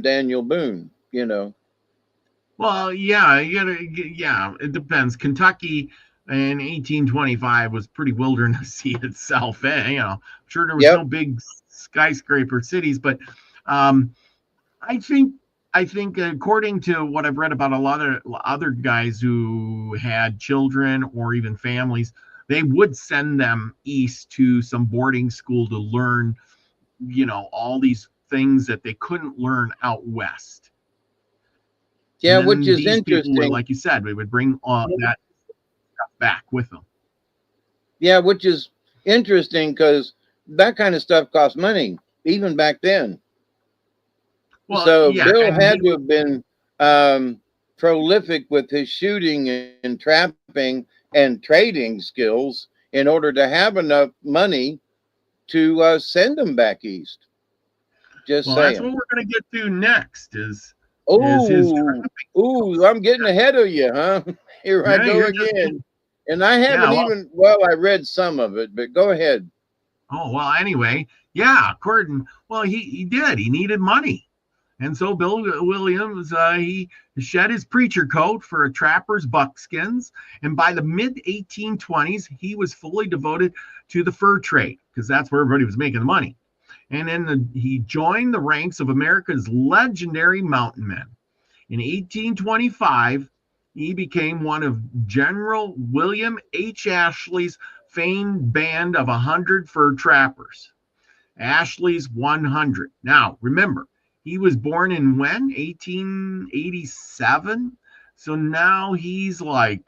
Daniel Boone. well, yeah, yeah, it depends. Kentucky in 1825 was pretty wildernessy itself. I'm sure there was no Yep. big skyscraper cities, but um, I think I think according to what I've read about a lot of other guys who had children or even families, they would send them east to some boarding school to learn, all these things that they couldn't learn out west. And Yeah, which then is these people would, interesting. like you said, we would bring all that stuff back with them. Yeah, which is interesting because that kind of stuff costs money even back then. Well, So yeah, Bill and had to have been prolific with his shooting and trapping and trading skills in order to have enough money to send them back east. Just well, that's what saying. we're going to get to next is his Oh, trapping ooh, skills. I'm getting ahead of you, huh? Here I Yeah, go you're just again. And I yeah. haven't Well, even, well, I read some of it, but go ahead. oh well. Anyway, yeah, Corden. Well, he did. He needed money. And so Bill Williams, he shed his preacher coat for a trapper's buckskins. And by the mid 1820s, he was fully devoted to the fur trade because that's where everybody was making the money. And then he joined the ranks of America's legendary mountain men. In 1825, he became one of General William H. Ashley's famed band of 100 fur trappers. Ashley's 100. Now, remember, he was born in when? 1887. So now he's like,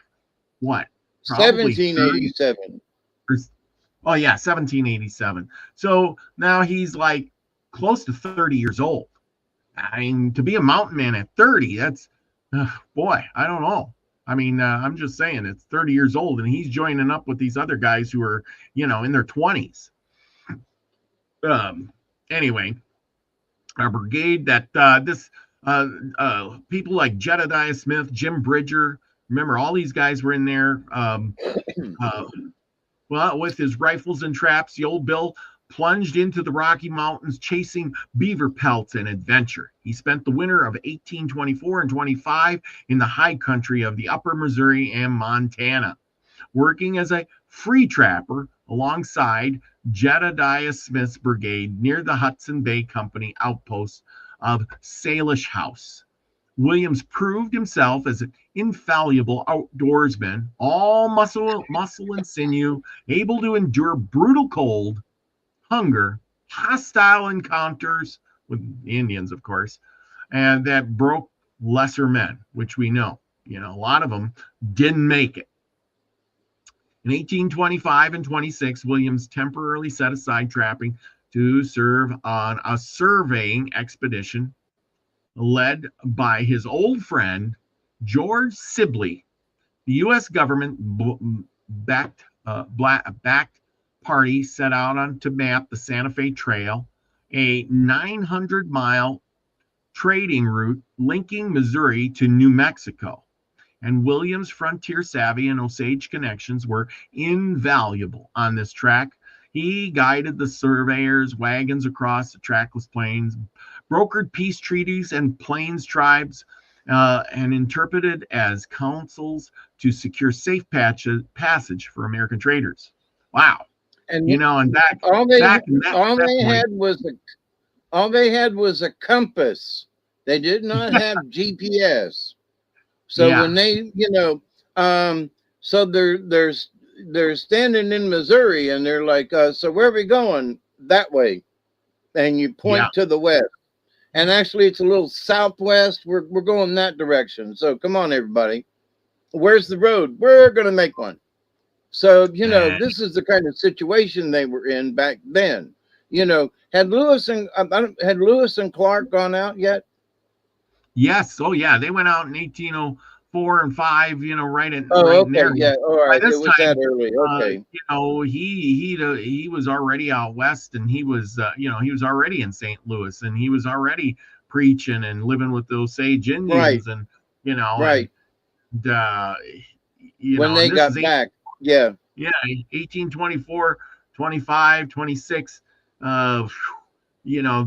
what? Probably 30. 1787. Or, oh, yeah, 1787. So now he's like close to 30 years old. I mean, to be a mountain man at 30, that's, boy, I don't know. I mean, I'm just saying, it's 30 years old, and he's joining up with these other guys who are, in their 20s. Um, anyway, our brigade that this people like Jedediah Smith, Jim Bridger, remember all these guys were in there. Uh, well, with his rifles and traps, the old Bill plunged into the Rocky Mountains chasing beaver pelts and adventure. He spent the winter of 1824 and 25 in the high country of the upper Missouri and Montana, working as a free trapper alongside Jedediah Smith's brigade near the Hudson Bay Company outpost of Salish House. Williams proved himself as an infallible outdoorsman, all muscle and sinew, able to endure brutal cold, hunger, hostile encounters with Indians, of course, and that broke lesser men, which we know. A lot of them didn't make it. In 1825 and 26, Williams temporarily set aside trapping to serve on a surveying expedition led by his old friend George Sibley. The U.S. government backed party set out to map the Santa Fe Trail, a 900-mile trading route linking Missouri to New Mexico. And Williams' frontier savvy and Osage connections were invaluable on this track. He guided the surveyors' wagons across the trackless plains, brokered peace treaties and plains tribes, and interpreted as counsels to secure safe passage for American traders. Wow. And And all they back in that point, had was a compass. They did not have GPS. So yeah, when they, so they're standing in Missouri and they're like, so where are we going? That way. And you yeah. point to the west. And actually it's a little southwest. We're going that direction. So come on, everybody. Where's the road? We're gonna make one. So, Uh, this is the kind of situation they were in back then. Had Lewis and Clark gone out yet? yes, oh yeah, they went out in 1804 and five, Oh, right in okay, there. yeah, all By right. It this was that time, early. Okay, he was already out west, and he was already in St. Louis, and he was already preaching and living with those Osage right, Indians, and you know, right. and When and they this is got back, yeah, yeah, 1824, 25, 26. Uh,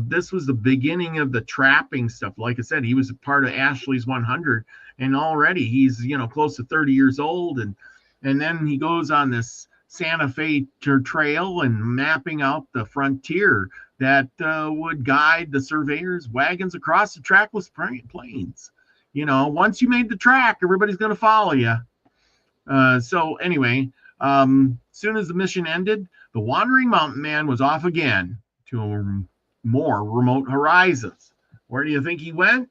this was the beginning of the trapping stuff. Like I said, he was a part of Ashley's 100, and already he's, close to 30 years old. And then he goes on this Santa Fe trail and mapping out the frontier that would guide the surveyors' wagons across the trackless plains. Once you made the track, everybody's going to follow you. So anyway, soon as the mission ended, the wandering mountain man was off again to more remote horizons. Where do you think he went?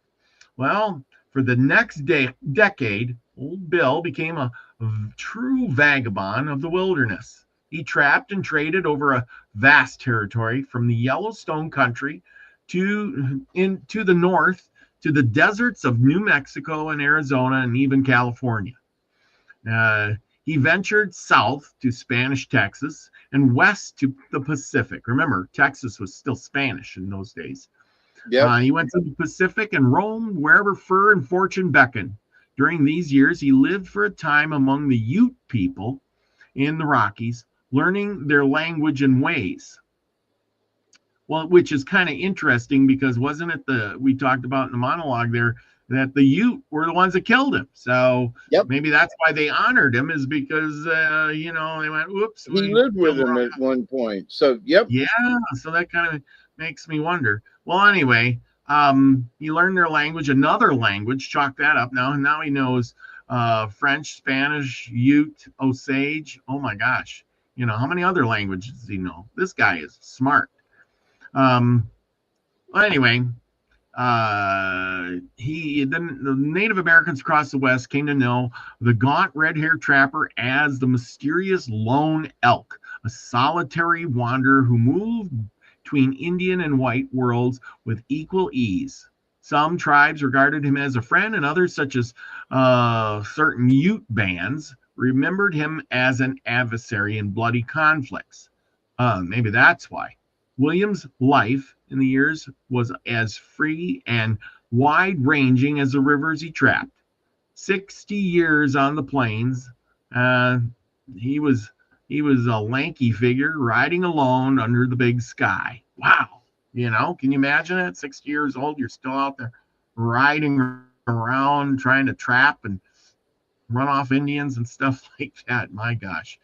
Well, for the next decade, old Bill became a true vagabond of the wilderness. He trapped and traded over a vast territory from the Yellowstone country to the north to the deserts of New Mexico and Arizona and even California. Uh, he ventured south to Spanish Texas and west to the Pacific. Remember, Texas was still Spanish in those days. yep. He went to the Pacific and roamed wherever fur and fortune beckoned. During these years, he lived for a time among the Ute people in the Rockies, learning their language and ways. Well, which is kind of interesting because wasn't it we talked about in the monologue there that the Ute were the ones that killed him? So Yep. maybe that's why they honored him, is because they went, "Whoops, He we lived with killed him." them at one point. So, yep. Yeah, so that kind of makes me wonder. Well, anyway, he learned their language, another language. Chalk that up now. And now he knows French, Spanish, Ute, Osage. Oh my gosh, how many other languages does he know? This guy is smart. Um, well, anyway, then the Native Americans across the West came to know the gaunt red-haired trapper as the mysterious lone elk, a solitary wanderer who moved between Indian and white worlds with equal ease. Some tribes regarded him as a friend, and others, such as certain Ute bands, remembered him as an adversary in bloody conflicts. Maybe that's why. William's life in the years was as free and wide ranging as the rivers he trapped. 60 years on the plains. Uh, he was a lanky figure riding alone under the big sky. Wow. Can you imagine it? 60 years old, you're still out there riding around trying to trap and run off Indians and stuff like that. My gosh.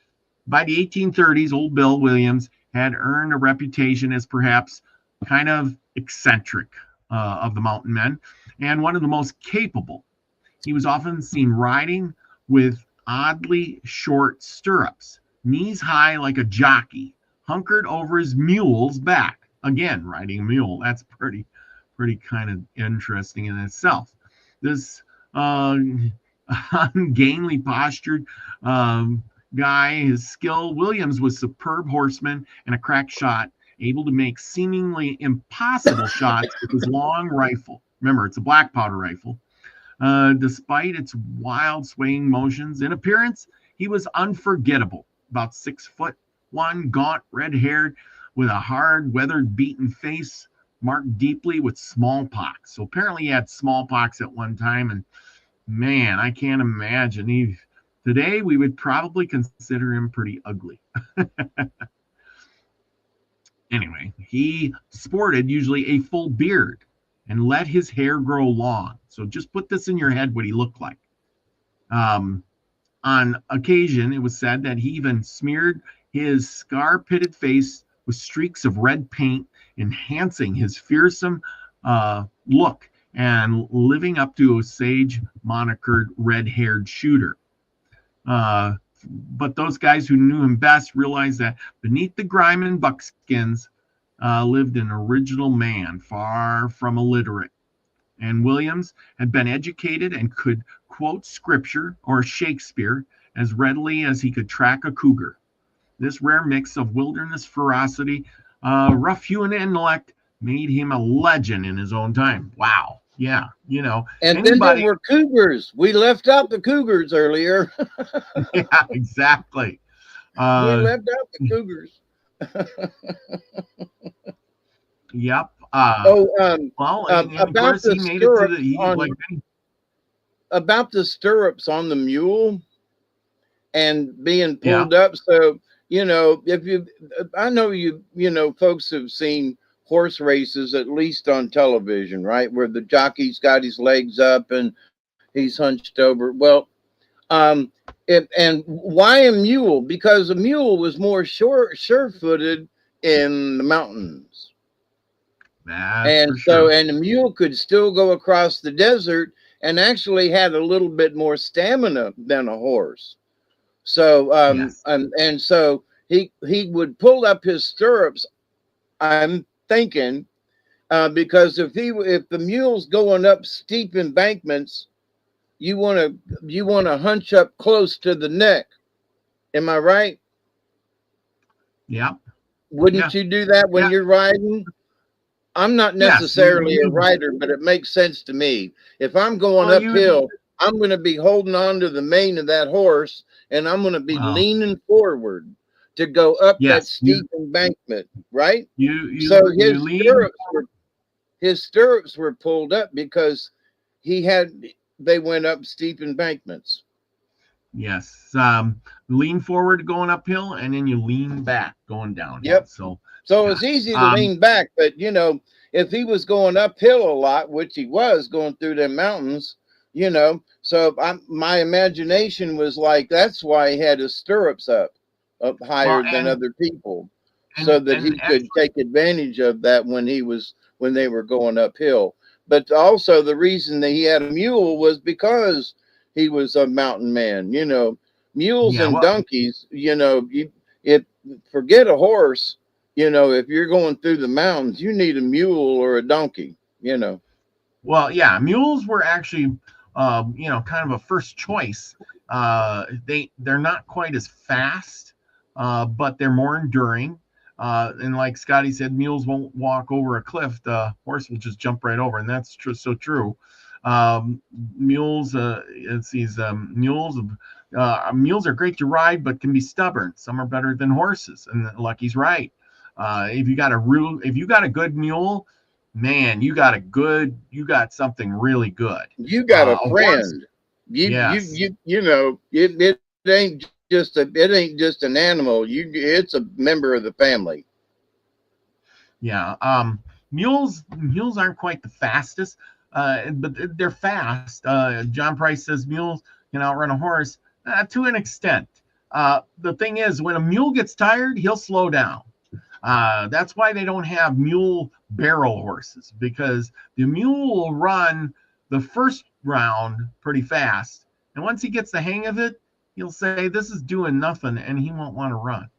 By the 1830s, old Bill Williams had earned a reputation as perhaps kind of eccentric of the mountain men and one of the most capable. He was often seen riding with oddly short stirrups, knees high like a jockey, hunkered over his mule's back. Again, riding a mule. That's pretty kind of interesting in itself. This ungainly postured guy, his skill. Williams was superb horseman and a crack shot, able to make seemingly impossible shots with his long rifle. Remember, it's a black powder rifle. Despite its wild swaying motions, in appearance, he was unforgettable. About 6'1", gaunt, red-haired, with a hard, weathered, beaten face marked deeply with smallpox. So apparently he had smallpox at one time, and man, I can't imagine. Today we would probably consider him pretty ugly. Anyway, he sported usually a full beard and let his hair grow long. So just put this in your head what he looked like. On occasion, it was said that he even smeared his scar-pitted face with streaks of red paint enhancing his fearsome look and living up to Osage monikered red-haired shooter. Uh, but those guys who knew him best realized that beneath the grime and buckskins lived an original man, far from illiterate. And Williams had been educated and could quote scripture or Shakespeare as readily as he could track a cougar. This rare mix of wilderness ferocity, rough hewn intellect, made him a legend in his own time. Wow. Yeah. And anybody. Then there were cougars. We left out the cougars earlier. Yeah, exactly. We left out the cougars. Yep. Well, and of about course the he made it to the about the stirrups on the mule and being pulled up. So I know folks have seen horse races at least on television, right, where the jockey's got his legs up and he's hunched over. Well, and why a mule? Because a mule was more sure-footed in the mountains. And the mule could still go across the desert and actually had a little bit more stamina than a horse. So and so he would pull up his stirrups, I'm thinking, because if the mule's going up steep embankments, you want to hunch up close to the neck. Am I right? Yeah. Wouldn't you do that when you're riding? I'm not necessarily a rider, but it makes sense to me. If I'm going uphill, I'm going to be holding on to the mane of that horse, and I'm going to be leaning forward to go up that steep embankment, right? So his stirrups were pulled up because they went up steep embankments. Yes. Lean forward going uphill, and then you lean back going down. Yep. So it's easy to lean back, but if he was going uphill a lot, which he was going through the mountains, so my imagination was like, that's why he had his stirrups up higher than other people, so that he could take advantage of that when they were going uphill. But also the reason that he had a mule was because he was a mountain man. Mules and donkeys, forget a horse. If you're going through the mountains, you need a mule or a donkey, Well, yeah, mules were actually, kind of a first choice. They're not quite as fast, but they're more enduring. And like Scotty said, mules won't walk over a cliff. The horse will just jump right over, and that's so true. Mules are great to ride, but can be stubborn. Some are better than horses, and Lucky's right. If you got a good mule, man, you got something really good. You got a friend. It ain't just an animal. It's a member of the family. Yeah. Mules aren't quite the fastest, but they're fast. John Price says mules can outrun a horse to an extent. The thing is, when a mule gets tired, he'll slow down. That's why they don't have mule barrel horses, because the mule will run the first round pretty fast. And once he gets the hang of it, he'll say, this is doing nothing, and he won't want to run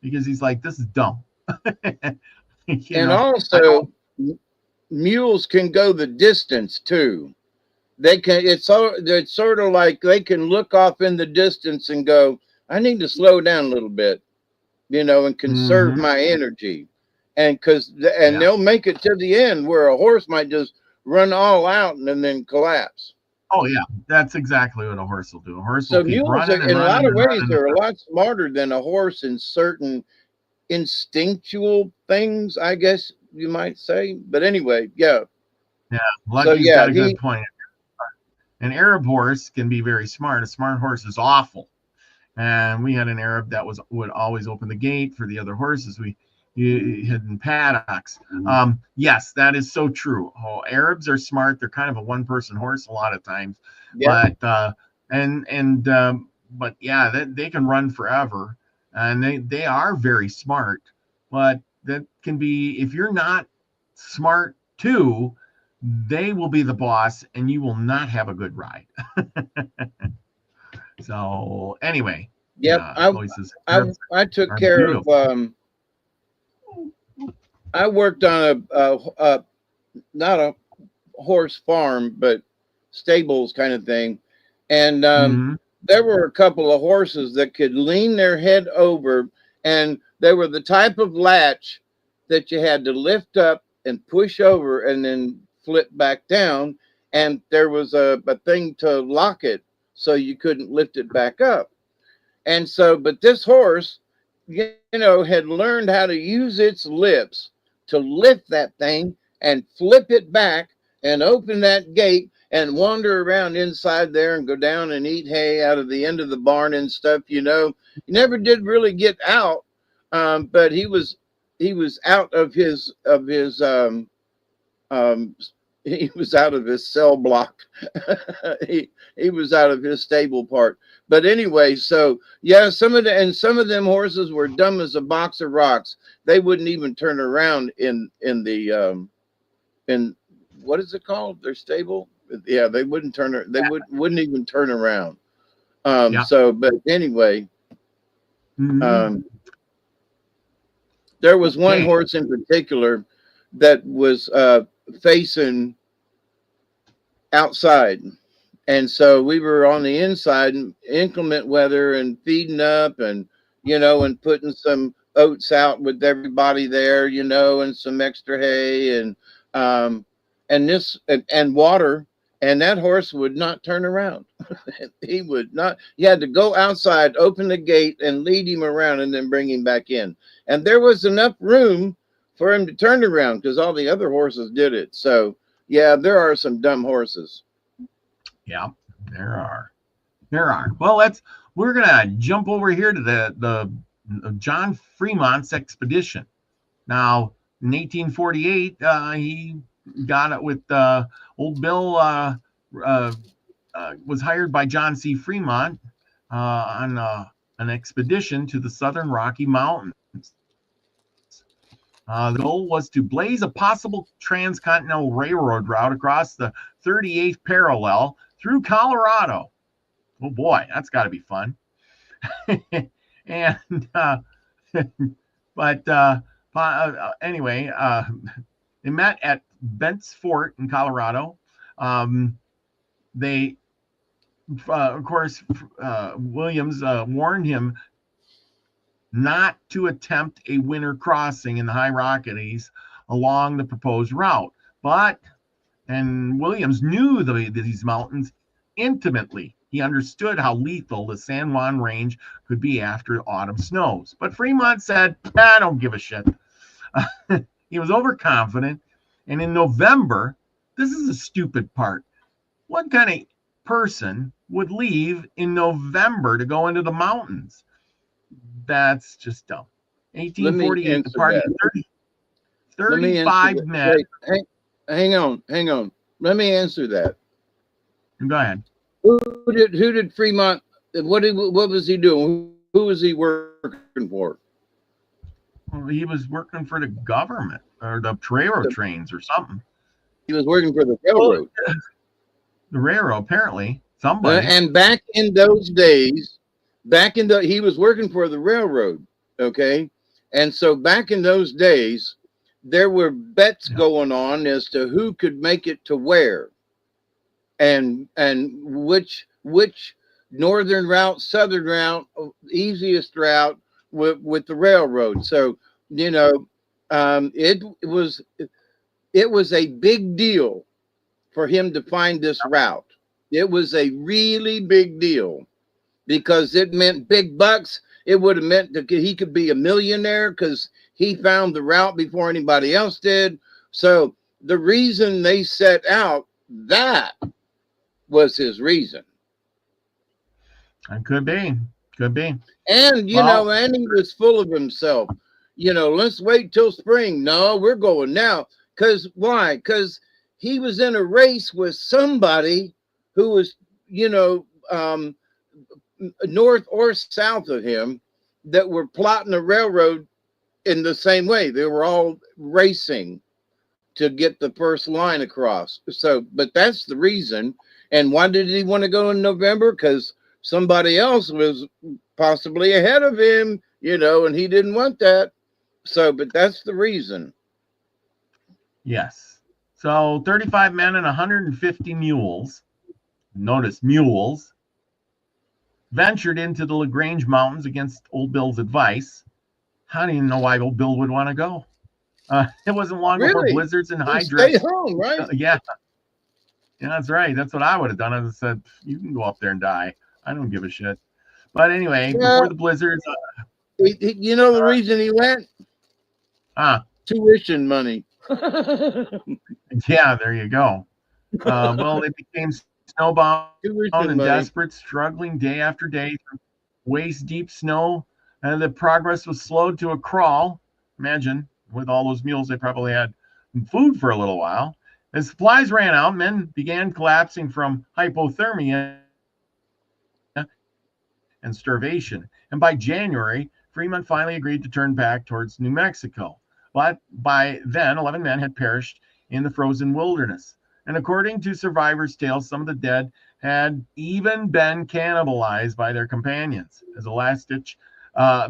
because he's like, this is dumb. Also, mules can go the distance too. It's sort of like they can look off in the distance and go, I need to slow down a little bit, and conserve my energy. And they'll make it to the end, where a horse might just run all out and then collapse. Oh yeah, that's exactly what a horse will do. A horse will keep mules running. In a lot of ways, they're a lot smarter than a horse in certain instinctual things, I guess you might say. But anyway, yeah. Yeah, Lucky's got a good point. An Arab horse can be very smart. A smart horse is awful. And we had an Arab that would always open the gate for the other horses. We had in paddocks. Yes, that is so true. Oh, Arabs are smart. They're kind of a one-person horse a lot of times. Yeah. But yeah, they can run forever. and they are very smart, but that can be, if you're not smart too, they will be the boss and you will not have a good ride. So anyway, Yep. yeah, voices I took are care of, beautiful. I worked on a not a horse farm, but stables kind of thing. And Hmm. there were a couple of horses that could lean their head over, and they were the type of latch that you had to lift up and push over and then flip back down. And there was a thing to lock it so you couldn't lift it back up. And so, but this horse, you know, had learned how to use its lips to lift that thing and flip it back and open that gate and wander around inside there and go down and eat hay out of the end of the barn and stuff. You know, he never did really get out, but he was out of um, he was out of his cell block. He was out of his stable part. But anyway, so yeah, some of them horses were dumb as a box of rocks. They wouldn't even turn around in the in what is it called? Their stable. Yeah, they wouldn't wouldn't even turn around. Yeah. So but anyway, Hmm. um there was one Okay. horse in particular that was facing outside. And so we were on the inside in inclement weather and feeding up and, you know, and putting some oats out with everybody there, you know, and some extra hay um, and water. And that horse would not turn around. He would not. You had to go outside, open the gate, and lead him around, and then bring him back in. And there was enough room for him to turn around because all the other horses did it. So yeah, there are some dumb horses. Yeah, there are. There are. Well, we're gonna jump over here to the John Fremont's expedition. Now, in 1848, he got it with old Bill. Uh, was hired by John C. Fremont on an expedition to the southern Rocky Mountains. The goal was to blaze a possible transcontinental railroad route across the 38th parallel through Colorado. Oh boy, that's got to be fun. And but anyway, they met at Bent's Fort in Colorado. They, of course, Williams warned him not to attempt a winter crossing in the high Rockies along the proposed route. And Williams knew these mountains intimately. He understood how lethal the San Juan Range could be after autumn snows. But Fremont said, I don't give a shit. He was overconfident. And in November, this is a stupid part. What kind of person would leave in November to go into the mountains? That's just dumb. Let me 1848, the answer party that. of 30, Let me answer 35 that. men. Wait, hang on, hang on. Let me answer that. Go ahead. Who did Fremont? What was he doing? Who was he working for? Well, he was working for the government or the railroad The, trains or something. he was working for the Well, railroad. the railroad, apparently, somebody. And back in those days, he was working for the railroad. Okay, and so back in those days, there were bets Yeah. going on as to who could make it to where, and which northern route, southern route, easiest route with the railroad. So you know, it was a big deal for him to find this route. It was a really big deal because it meant big bucks. It would have meant that he could be a millionaire because he found the route before anybody else did. So the reason they set out, that was his reason. It could be. Could be. And, you Well, know, and he was full of himself. You know, let's wait till spring. No, we're going now. Because why? Because he was in a race with somebody who was, you know, north or south of him. that were plotting a railroad in the same way. They were all racing to get the first line across. So, but that's the reason. And why did he want to go in November? Because somebody else was possibly ahead of him, and he didn't want that. So, but that's the reason. Yes. So 35 men and 150 mules, notice mules, ventured into the LaGrange Mountains against Old Bill's advice. I don't even know why Old Bill would want to go. It wasn't long before Really? blizzards and high Stay drifts. home, right? Yeah, that's right. That's what I would have done. I said, you can go up there and die. I don't give a shit. But anyway, before the blizzards. The reason he went? Tuition money. Yeah, there you go. Well, it became snowbound and desperate, struggling day after day through waist-deep snow, and the progress was slowed to a crawl. Imagine, with all those mules, they probably had food for a little while. As supplies ran out, men began collapsing from hypothermia and starvation. And by January, Frémont finally agreed to turn back towards New Mexico. But by then, 11 men had perished in the frozen wilderness. And according to survivors' tales, some of the dead had even been cannibalized by their companions as a last-ditch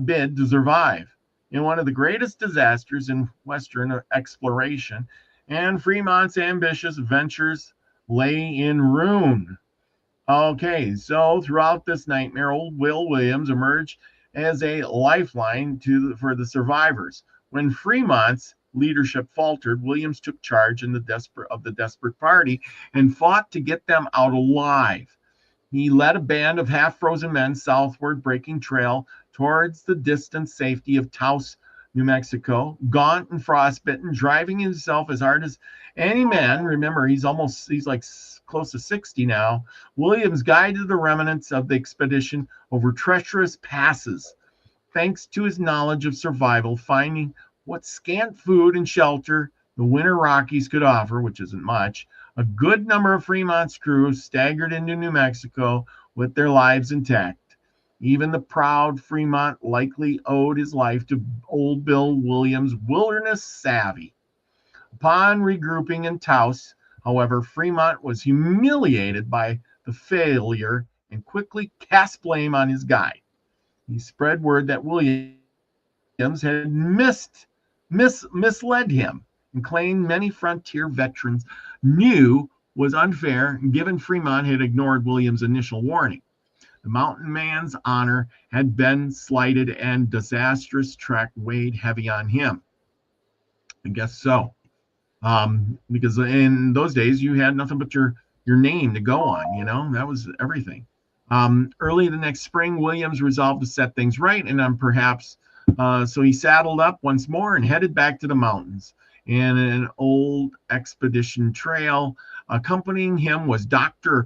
bid to survive. In one of the greatest disasters in Western exploration, and Frémont's ambitious ventures lay in ruin. Okay, so throughout this nightmare, old Will Williams emerged as a lifeline for the survivors. When Frémont's leadership faltered, Williams took charge of the desperate party and fought to get them out alive. He led a band of half-frozen men southward, breaking trail towards the distant safety of Taos, New Mexico, gaunt and frostbitten, driving himself as hard as any man. Remember, he's like close to 60 now. Williams guided the remnants of the expedition over treacherous passes. Thanks to his knowledge of survival, finding what scant food and shelter the winter Rockies could offer, which isn't much, a good number of Frémont's crew staggered into New Mexico with their lives intact. Even the proud Frémont likely owed his life to Old Bill Williams' wilderness savvy. Upon regrouping in Taos, however, Frémont was humiliated by the failure and quickly cast blame on his guide. He spread word that Williams had misled him and claimed many frontier veterans knew was unfair, given Frémont had ignored Williams' initial warning. The mountain man's honor had been slighted and disastrous trek weighed heavy on him. I guess so. Because in those days you had nothing but your name to go on, that was everything. Early the next spring, Williams resolved to set things right, and perhaps so he saddled up once more and headed back to the mountains. And an old expedition trail accompanying him was Dr.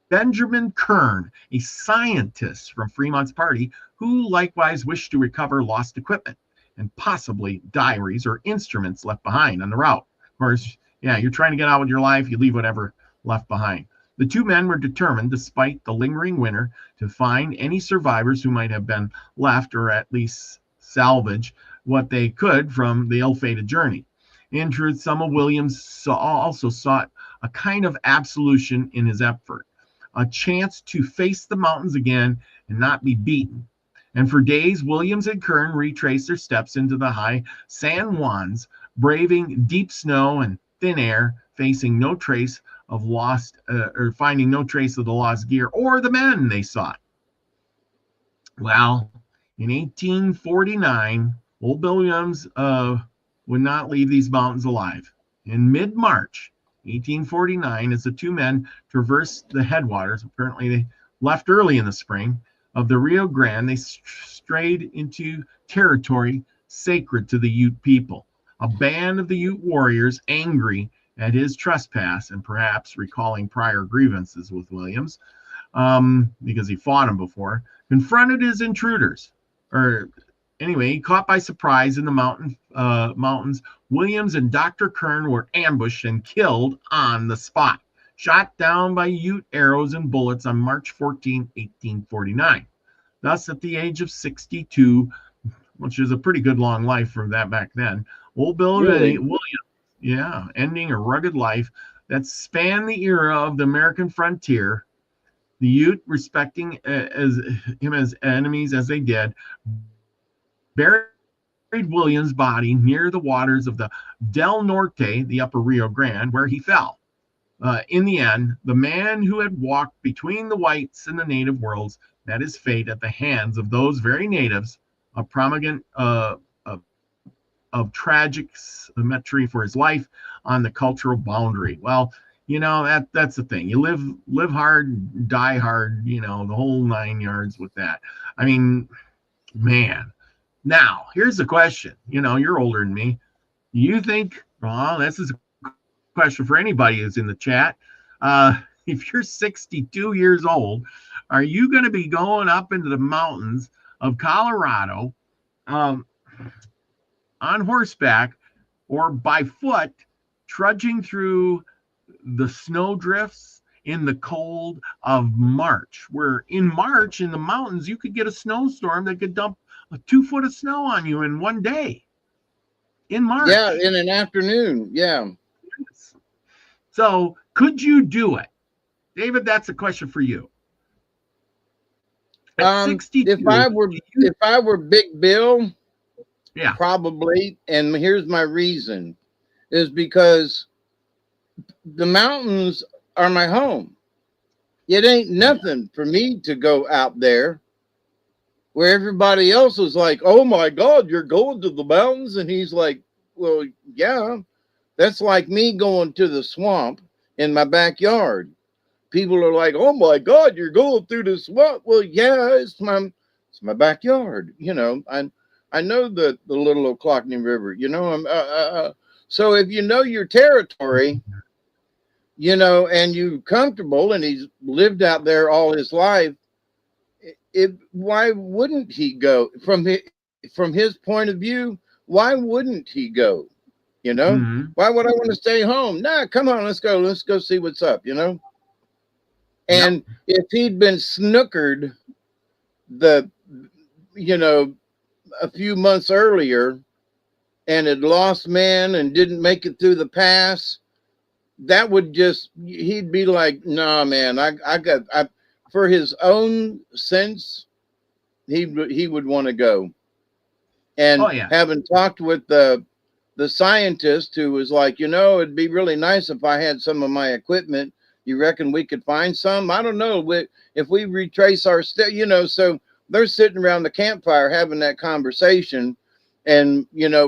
Benjamin Kern, a scientist from Frémont's party, who likewise wished to recover lost equipment and possibly diaries or instruments left behind on the route. Of course, you're trying to get out with your life, you leave whatever left behind. The two men were determined, despite the lingering winter, to find any survivors who might have been left, or at least salvage what they could from the ill-fated journey. In truth, some of Williams also sought a kind of absolution in his effort, a chance to face the mountains again and not be beaten. And for days, Williams and Kern retraced their steps into the high San Juans, braving deep snow and thin air, facing no trace of finding no trace of the lost gear or the men they sought. Well, in 1849, Old Bill Williams would not leave these mountains alive. In mid-March 1849, as the two men traversed the headwaters, apparently they left early in the spring, of the Rio Grande, they strayed into territory sacred to the Ute people. A band of the Ute warriors, angry at his trespass and perhaps recalling prior grievances with Williams, because he fought him before, confronted his intruders. Anyway, caught by surprise in the mountains, Williams and Dr. Kern were ambushed and killed on the spot, shot down by Ute arrows and bullets on March 14, 1849. Thus, at the age of 62, which is a pretty good long life for that back then, Old Bill Really? Williams, yeah, ending a rugged life that spanned the era of the American frontier. The Ute, respecting as him as enemies as they did, buried Williams' body near the waters of the Del Norte, the upper Rio Grande, where he fell. In the end, the man who had walked between the whites and the native worlds met his fate at the hands of those very natives, a promulgant of tragic symmetry for his life on the cultural boundary. Well, that's the thing. You live hard, die hard. The whole 9 yards with that. I mean, man. Now, here's the question. You're older than me. You think? Well, this is a question for anybody who's in the chat. If you're 62 years old, are you going to be going up into the mountains of Colorado um, on horseback or by foot, trudging through the snow drifts in the cold of March? Where in March in the mountains, you could get a snowstorm that could dump a 2 foot of snow on you in one day in Yeah, March. in an afternoon. Yeah. So, could you do it? David, that's a question for you. At 62, If I were Big Bill, yeah, probably, and here's my reason, is because the mountains are my home. It ain't nothing for me to go out there where everybody else is like, oh my God, you're going to the mountains. And he's like, well, yeah, that's like me going to the swamp in my backyard. People are like, oh my God, you're going through the swamp. Well, yeah, it's my backyard. I know the little Oclockney River, so if you know your territory, and you're comfortable, and he's lived out there all his life, why wouldn't he go from his point of view? Why wouldn't he go? mm-hmm. Why would I want to stay home? Nah, come on, let's go see what's up. And Yep. if he'd been snookered the a few months earlier and had lost men and didn't make it through the pass, that would he'd be like, nah, man, I for his own sense, he would want to go. And Oh yeah. having talked with the scientist who was like, it'd be really nice if I had some of my equipment. You reckon we could find some? I don't know. If we retrace our so they're sitting around the campfire having that conversation, and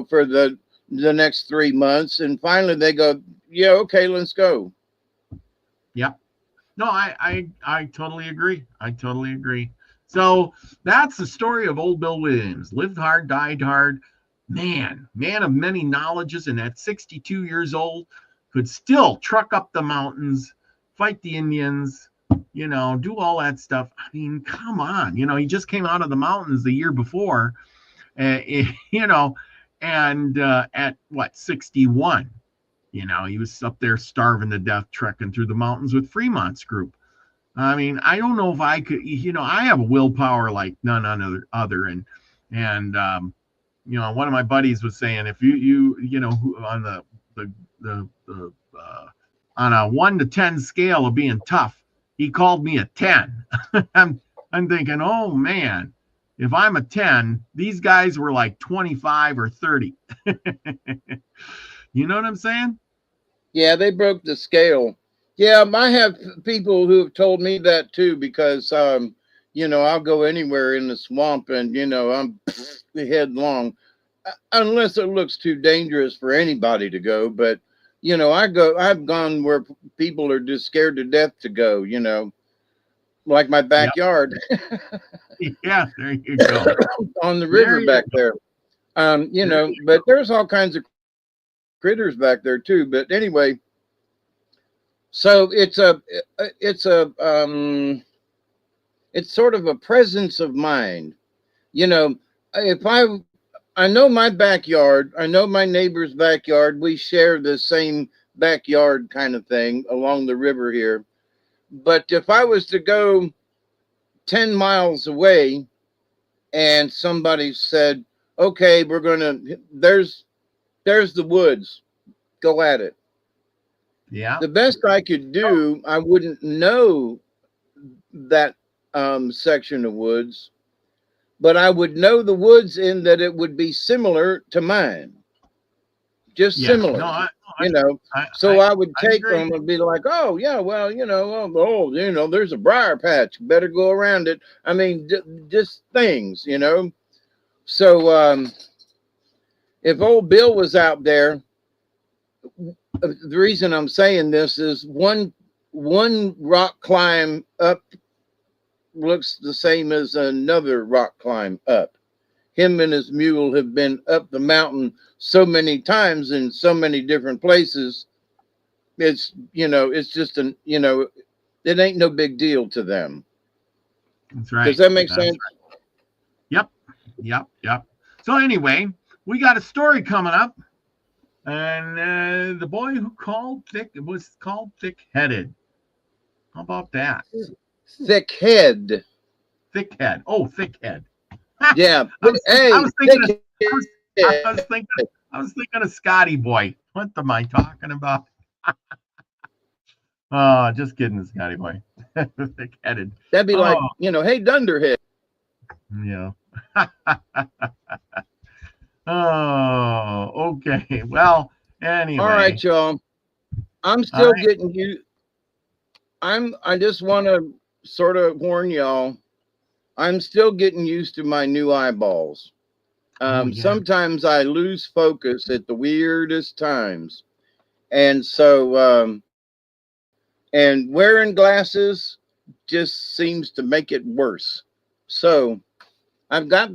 for the next 3 months, and finally they go, yeah, okay, let's go. Yep. No, I totally agree. I totally agree. So that's the story of Old Bill Williams. Lived hard, died hard. Man of many knowledges, and at 62 years old, could still truck up the mountains, fight the Indians, do all that stuff. I mean, come on. He just came out of the mountains the year before, and at what, 61, he was up there starving to death, trekking through the mountains with Fremont's group. I mean, I don't know if I could, I have a willpower like none other. And one of my buddies was saying, if you on the on a 1 to 10 scale of being tough, he called me a 10. I'm thinking, oh man, if I'm a 10, these guys were like 25 or 30. You know what I'm saying? Yeah, they broke the scale. Yeah, I have people who have told me that too, because I'll go anywhere in the swamp, and I'm headlong, unless it looks too dangerous for anybody to go. But I've gone where people are just scared to death to go. Like my backyard. Yep. Yeah, there you go. On the river back there. But there's all kinds of critters back there too. But anyway, so it's sort of a presence of mind. If I know my backyard, I know my neighbor's backyard, we share the same backyard kind of thing along the river here. But if I was to go 10 miles away, and somebody said, okay, we're gonna, there's the woods, go at it. Yeah. The best I could do, I wouldn't know that section of woods, but I would know the woods in that it would be similar to mine, just Yes. No, similar, I, you know. I, So I, I would I take agree. them and be like, oh yeah, well, there's a briar patch, better go around it. I mean, just things, you know. So if old Bill was out there, the reason I'm saying this is one rock climb up looks the same as another rock climb up. Him and his mule have been up the mountain so many times in so many different places. It's just it ain't no big deal to them. That's Does right. that make That's sense? right. Yep. Yep. Yep. So anyway, we got a story coming up, and the boy who called thick was called thick-headed. How about that? Thick head. Thick head. Oh, thick head. I Yeah. was think, I Hey, was thinking of thick I was I head. was thinking I was thinking of Scotty Boy. What am I talking about? Oh, just kidding, Scotty Boy. Thick headed. That'd be like, Oh, hey, Dunderhead. yeah. Oh, okay. Well, All right, anyway. y'all. I'm All still right. getting you. I just want to sort of warn y'all. I'm still getting used to my new eyeballs. Oh, yeah. Sometimes I lose focus at the weirdest times, and so and wearing glasses just seems to make it worse. So I've got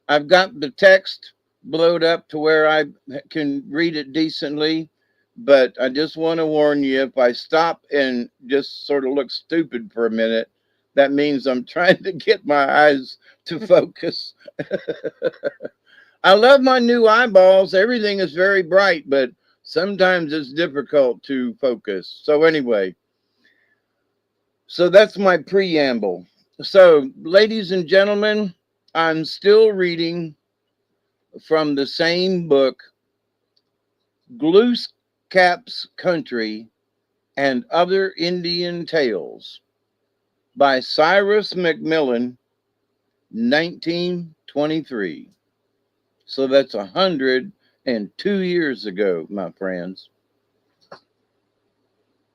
I've got the text blowed up to where I can read it decently, but I just want to warn you, if I stop and just sort of look stupid for a minute, that means I'm trying to get my eyes to focus. I love my new eyeballs. Everything is very bright, but sometimes it's difficult to focus. So, anyway, so that's my preamble. So, ladies and gentlemen, I'm still reading from the same book, Glooscap's Country and Other Indian Tales by Cyrus McMillan, 1923. So that's 102 years ago, my friends.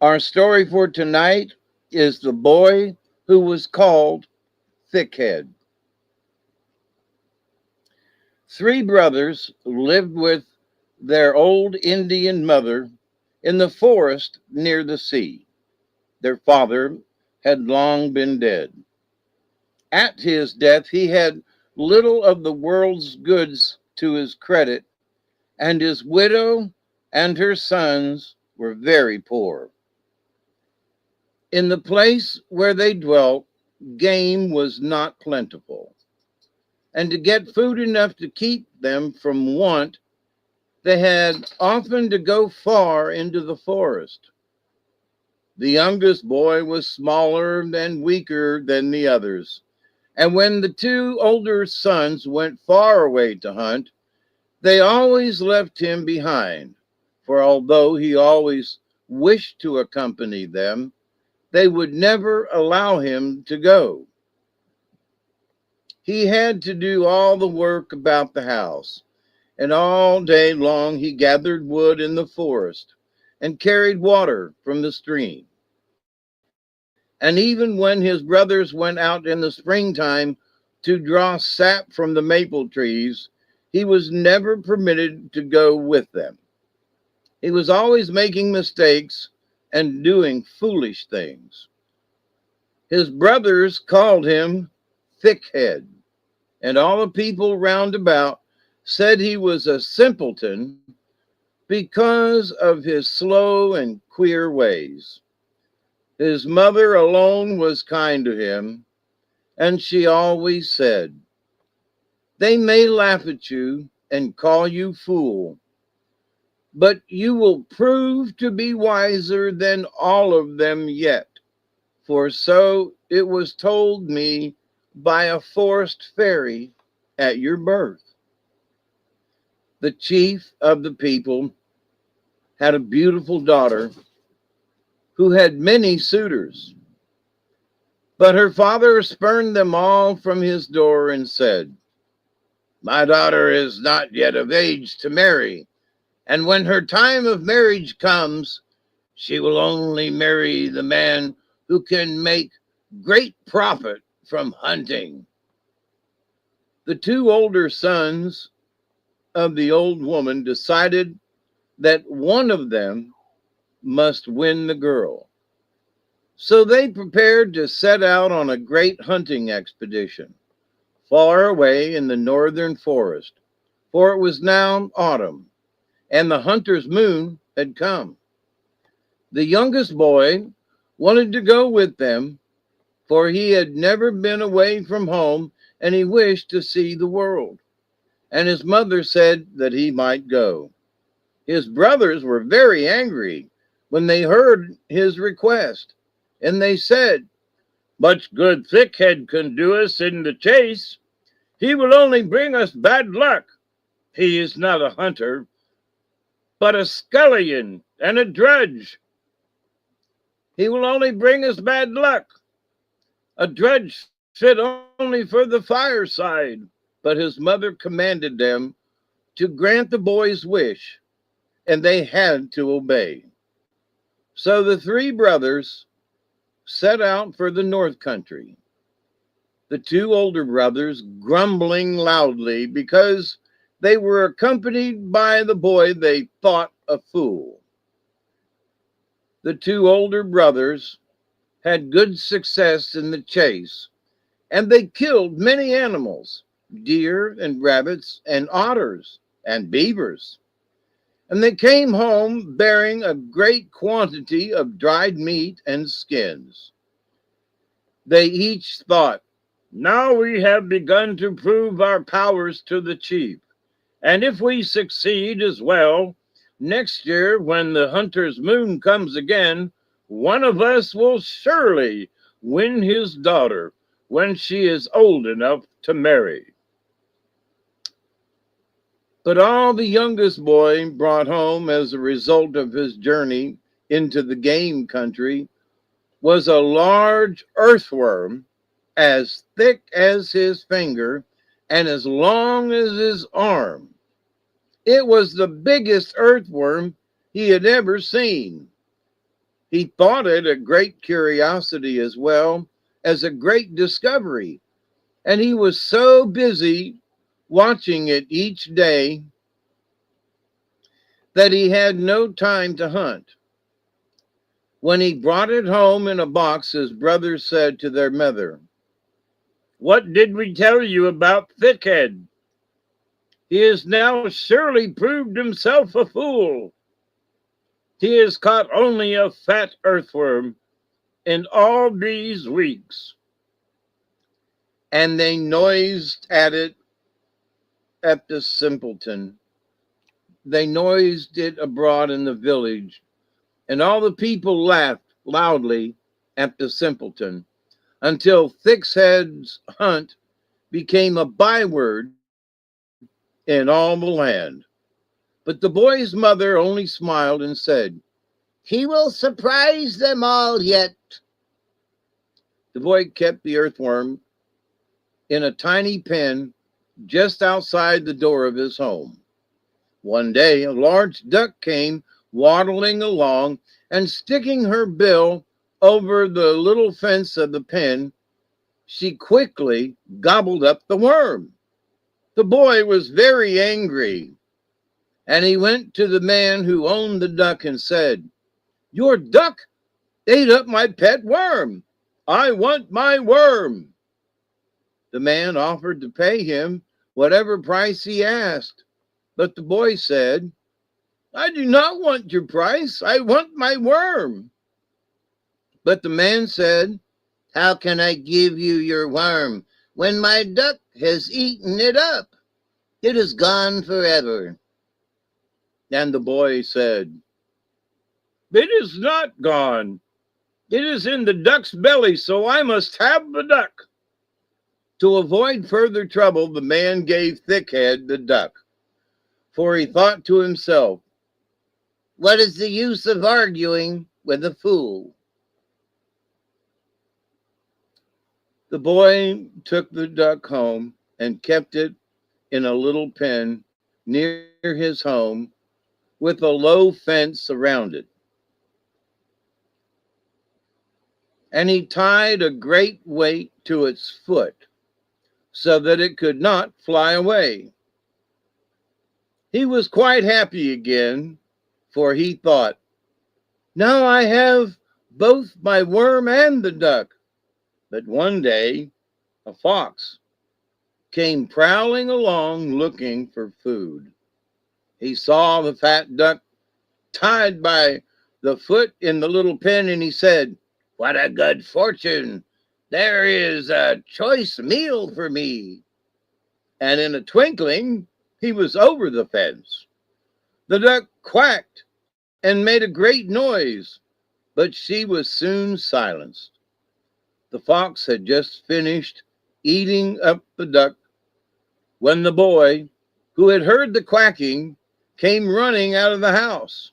Our story for tonight is The Boy Who Was Called Thickhead. Three brothers lived with their old Indian mother in the forest near the sea. Their father had long been dead. At his death, he had little of the world's goods to his credit, and his widow and her sons were very poor. In the place where they dwelt, game was not plentiful, and to get food enough to keep them from want, they had often to go far into the forest. The youngest boy was smaller and weaker than the others, and when the two older sons went far away to hunt, they always left him behind, for although he always wished to accompany them, they would never allow him to go. He had to do all the work about the house, and all day long he gathered wood in the forest and carried water from the stream. And even when his brothers went out in the springtime to draw sap from the maple trees, he was never permitted to go with them. He was always making mistakes and doing foolish things. His brothers called him Thickhead, and all the people round about said he was a simpleton because of his slow and queer ways. His mother alone was kind to him, and she always said, they may laugh at you and call you fool, but you will prove to be wiser than all of them yet. For so it was told me by a forced fairy at your birth. The chief of the people had a beautiful daughter who had many suitors, but her father spurned them all from his door and said, "My daughter is not yet of age to marry, and when her time of marriage comes, she will only marry the man who can make great profit from hunting." The two older sons of the old woman decided that one of them must win the girl. So they prepared to set out on a great hunting expedition far away in the northern forest, for it was now autumn, and the hunter's moon had come. The youngest boy wanted to go with them, for he had never been away from home and he wished to see the world. And his mother said that he might go. His brothers were very angry when they heard his request, and they said, "Much good Thickhead can do us in the chase. He will only bring us bad luck. He is not a hunter, but a scullion and a drudge. He will only bring us bad luck. A drudge fit only for the fireside." But his mother commanded them to grant the boy's wish, and they had to obey. So the three brothers set out for the north country, the two older brothers grumbling loudly because they were accompanied by the boy they thought a fool. The two older brothers had good success in the chase, and they killed many animals, deer and rabbits and otters and beavers. And they came home bearing a great quantity of dried meat and skins. They each thought, "Now we have begun to prove our powers to the chief, and if we succeed as well, next year when the hunter's moon comes again, one of us will surely win his daughter when she is old enough to marry." But all the youngest boy brought home as a result of his journey into the game country was a large earthworm as thick as his finger and as long as his arm. It was the biggest earthworm he had ever seen. He thought it a great curiosity as well as a great discovery, and he was so busy watching it each day that he had no time to hunt. When he brought it home in a box, his brothers said to their mother, "What did we tell you about Thickhead? He has now surely proved himself a fool. He has caught only a fat earthworm in all these weeks." And they noised at it at the simpleton. They noised it abroad in the village, and all the people laughed loudly at the simpleton until Thickhead's hunt became a byword in all the land. But the boy's mother only smiled and said, "He will surprise them all yet." The boy kept the earthworm in a tiny pen just outside the door of his home. One day, a large duck came waddling along and sticking her bill over the little fence of the pen, she quickly gobbled up the worm. The boy was very angry, and he went to the man who owned the duck and said, "Your duck ate up my pet worm. I want my worm." The man offered to pay him whatever price he asked, but the boy said, "I do not want your price. I want my worm." But the man said, "How can I give you your worm when my duck has eaten it up? It is gone forever." And the boy said, "It is not gone. It is in the duck's belly, so I must have the duck." To avoid further trouble, the man gave Thickhead the duck, for he thought to himself, "What is the use of arguing with a fool?" The boy took the duck home and kept it in a little pen near his home with a low fence around it. And he tied a great weight to its foot so that it could not fly away. He was quite happy again, for he thought, "Now I have both my worm and the duck." But one day a fox came prowling along looking for food. He saw the fat duck tied by the foot in the little pen, and he said, "What a good fortune! There is a choice meal for me." And in a twinkling, he was over the fence. The duck quacked and made a great noise, but she was soon silenced. The fox had just finished eating up the duck when the boy, who had heard the quacking, came running out of the house.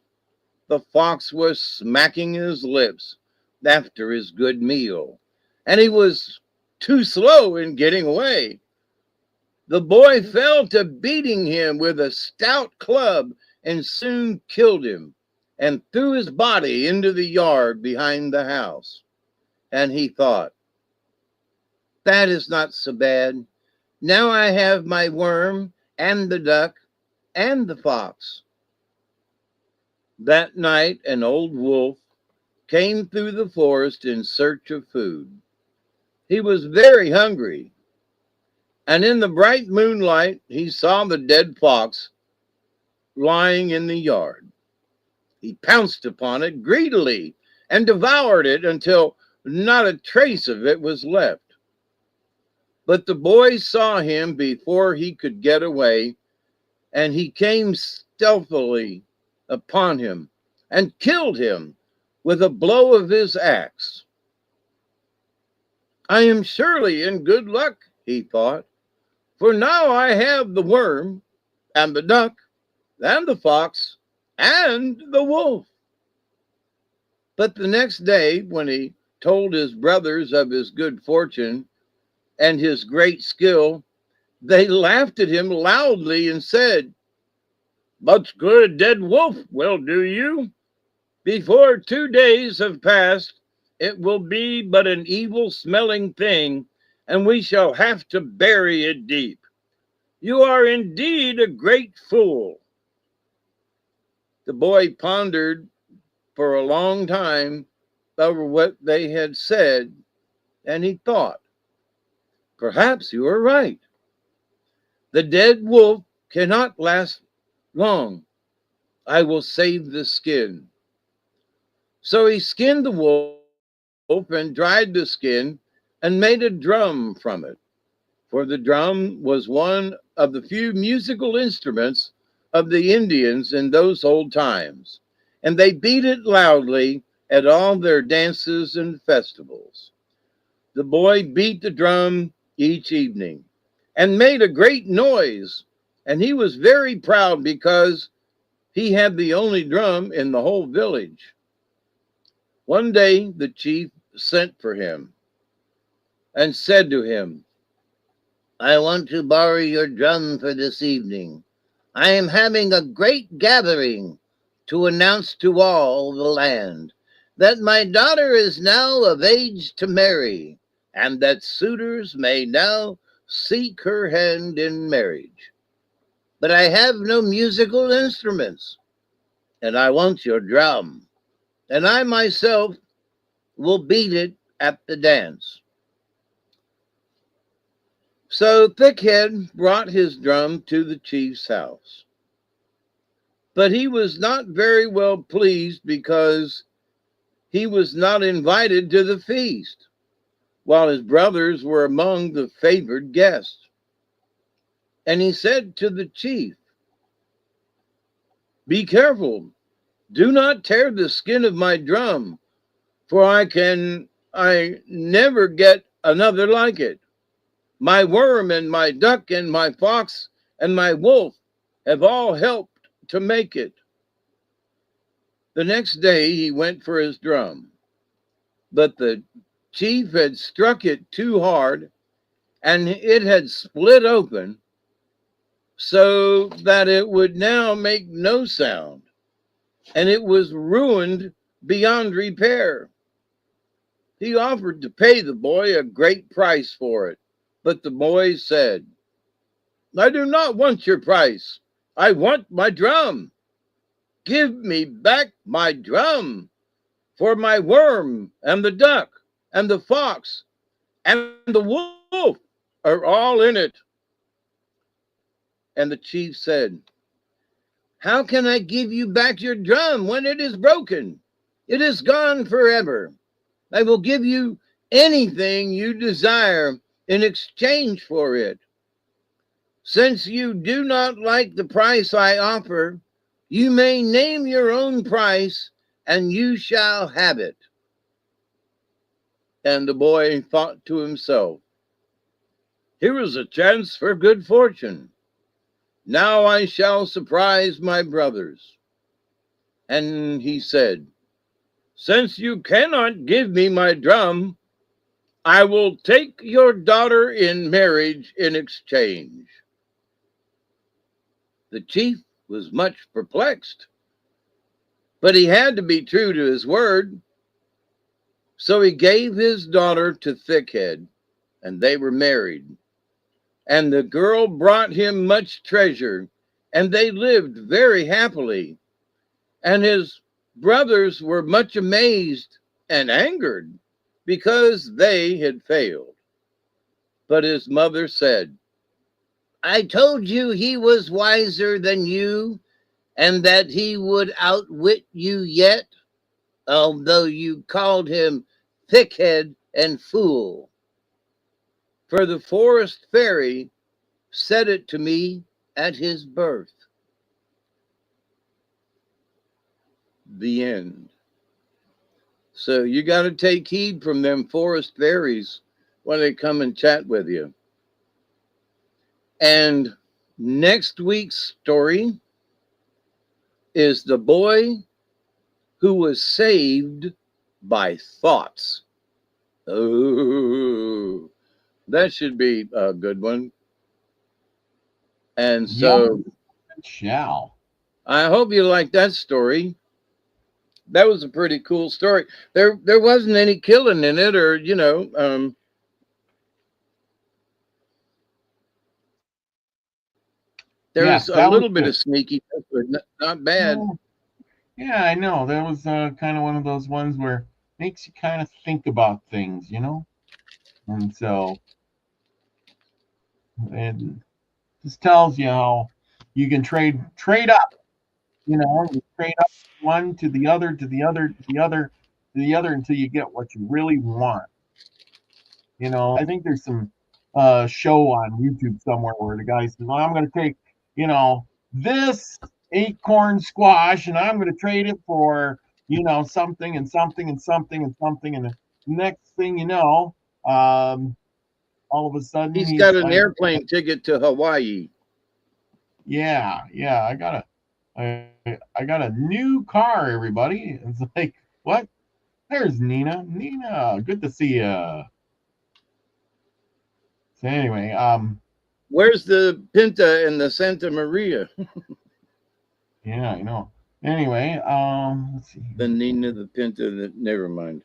The fox was smacking his lips after his good meal, and he was too slow in getting away. The boy fell to beating him with a stout club and soon killed him and threw his body into the yard behind the house. And he thought, "That is not so bad. Now I have my worm and the duck and the fox." That night, an old wolf came through the forest in search of food. He was very hungry, and in the bright moonlight, he saw the dead fox lying in the yard. He pounced upon it greedily and devoured it until not a trace of it was left. But the boy saw him before he could get away, and he came stealthily upon him and killed him with a blow of his axe. "I am surely in good luck," he thought, "for now I have the worm and the duck and the fox and the wolf." But the next day, when he told his brothers of his good fortune and his great skill, they laughed at him loudly and said, "Much good a dead wolf will do you. Before 2 days have passed, it will be but an evil-smelling thing, and we shall have to bury it deep. You are indeed a great fool." The boy pondered for a long time over what they had said, and he thought, "Perhaps you are right. The dead wolf cannot last long. I will save the skin." So he skinned the wolf and dried the skin and made a drum from it. For the drum was one of the few musical instruments of the Indians in those old times, and they beat it loudly at all their dances and festivals. The boy beat the drum each evening and made a great noise, and he was very proud because he had the only drum in the whole village. One day the chief sent for him and said to him, "I want to borrow your drum for this evening. I am having a great gathering to announce to all the land that my daughter is now of age to marry, and that suitors may now seek her hand in marriage. But I have no musical instruments, and I want your drum, and I myself will beat it at the dance." So Thickhead brought his drum to the chief's house. But he was not very well pleased because he was not invited to the feast, while his brothers were among the favored guests. And he said to the chief, "Be careful, do not tear the skin of my drum, for I never get another like it." My worm and my duck and my fox and my wolf have all helped to make it. The next day he went for his drum, but the chief had struck it too hard and it had split open so that it would now make no sound, and it was ruined beyond repair. He offered to pay the boy a great price for it, but the boy said, I do not want your price. I want my drum. Give me back my drum, for my worm and the duck and the fox and the wolf are all in it. And the chief said, How can I give you back your drum when it is broken? It is gone forever. I will give you anything you desire in exchange for it. Since you do not like the price I offer, you may name your own price and you shall have it. And the boy thought to himself, Here is a chance for good fortune. Now I shall surprise my brothers. And he said, Since you cannot give me my drum, I will take your daughter in marriage in exchange. The chief was much perplexed, but he had to be true to his word. So he gave his daughter to Thickhead, and they were married. And the girl brought him much treasure, and they lived very happily. And his brothers were much amazed and angered because they had failed. But his mother said, I told you he was wiser than you, and that he would outwit you yet, although you called him thickhead and fool. For the forest fairy said it to me at his birth. The end. So you got to take heed from them forest fairies when they come and chat with you. And next week's story is the boy who was saved by thoughts. Oh, that should be a good one. And so shall. I hope you like that story. That was a pretty cool story. There wasn't any killing in it, or there was a little bit of sneaky, but not bad. Yeah, I know. That was kind of one of those ones where makes you kind of think about things, and so it just tells you how you can trade up, you trade up one to the other to the other to the other to the other until you get what you really want. I think there's some show on YouTube somewhere where the guy says, "Well, I'm going to take, this acorn squash, and I'm going to trade it for, something and something and something and something." And the next thing you know, all of a sudden he's got an airplane ticket to Hawaii. Yeah, I got a new car, everybody. It's like, what? There's Nina. Nina, good to see you. So anyway, where's the Pinta and the Santa Maria? Yeah, I know. Anyway, let's see. The Nina, the Pinta, never mind.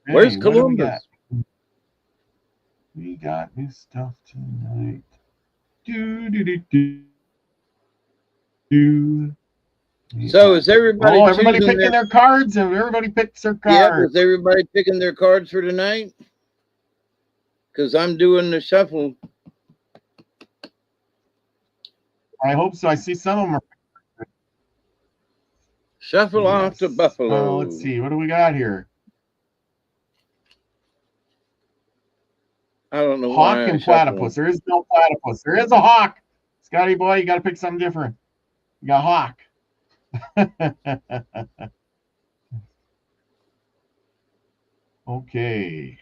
Hey, where's what Columbus? We got new stuff tonight. So is everybody? Everybody picking their cards, and everybody picks their cards. Yeah, is everybody picking their cards for tonight? Because I'm doing the shuffle. I hope so. I see some of them are. Shuffle off to Buffalo. Let's see. What do we got here? I don't know. Hawk and platypus. There is no platypus. There is a hawk. Scotty boy, you got to pick something different. You got hawk. Okay.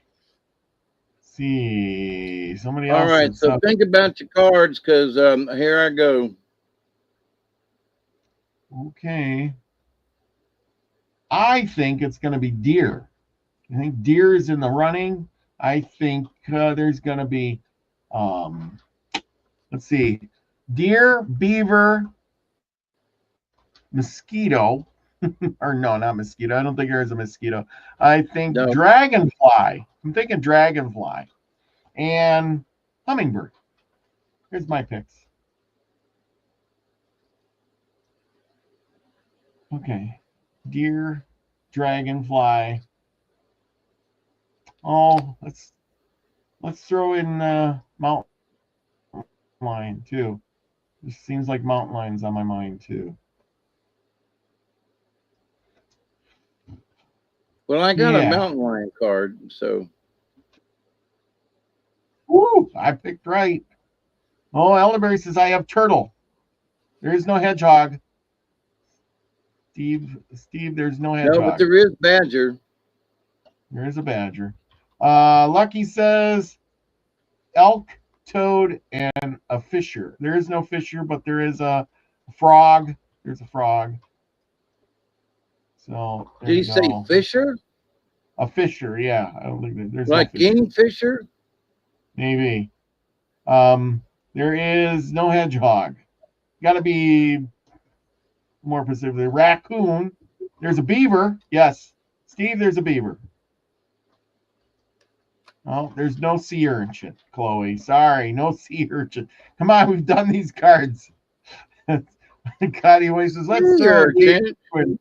see. Somebody All else right, said so something. think about your cards, because here I go. Okay. I think it's going to be deer. I think deer is in the running. I think there's going to be, um, let's see, deer, beaver, mosquito, or no, not mosquito. I don't think there is a mosquito. I think No, dragonfly. I'm thinking dragonfly and hummingbird. Here's my picks. Okay, deer, dragonfly. Oh, let's throw in mountain lion too. It seems like mountain lion's on my mind too. well, I got a Yeah. mountain lion card, so Woo! I picked right. Oh, Elderberry says I have turtle. There is no hedgehog. Steve, there's no no, but hedgehog. there is badger. There is a badger. Lucky says elk, toad, and a fisher. There is no fisher, but there is a frog. There's a frog. So there Did you you say go. fisher? A fisher, yeah. I don't think there's no Like fisher. kingfisher? Maybe. There is no hedgehog. Got to be more specifically. Raccoon. There's a beaver. Yes. Steve, there's a beaver. Oh, there's no sea urchin, Chloe. Sorry, no sea urchin. Come on, we've done these cards. Cotty Way says, let's Sea throw a game. urchin.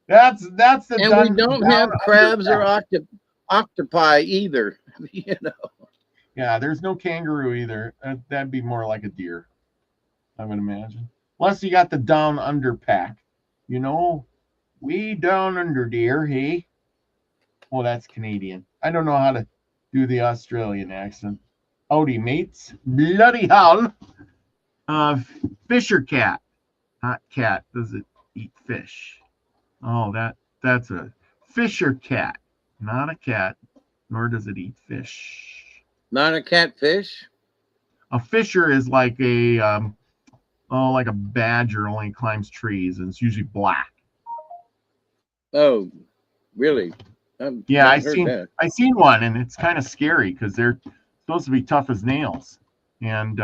That's the And we down don't have under crabs or pack. octopi either. You know. Yeah, there's no kangaroo either. That'd be more like a deer, I would imagine. Unless you got the down under pack. You know, we down under deer, hey? Oh, that's Canadian. I don't know how to do the Australian accent. Howdy, mates. Bloody hell. Fisher cat. Not cat. Does it eat fish? Oh, that's a fisher cat. Not a cat, nor does it eat fish. Not a catfish? A fisher is like like a badger, only climbs trees, and it's usually black. Oh, really? I've Yeah, not heard that. I seen one, and it's kind of scary because they're supposed to be tough as nails, and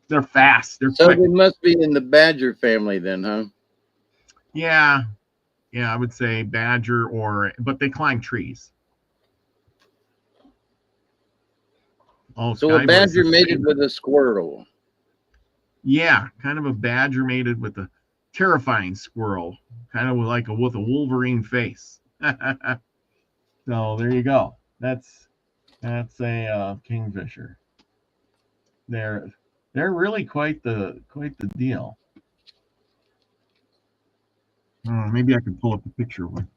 they're fast. They're So quick. they must be in the badger family then, huh? Yeah, I would say badger, but they climb trees. Oh, So a Sky Boy badger says, mated with a squirrel. yeah, kind of a badger mated with a terrifying squirrel, kind of like with a Wolverine face. So there you go. That's a kingfisher. They're really quite the deal. Maybe I could pull up a picture of one.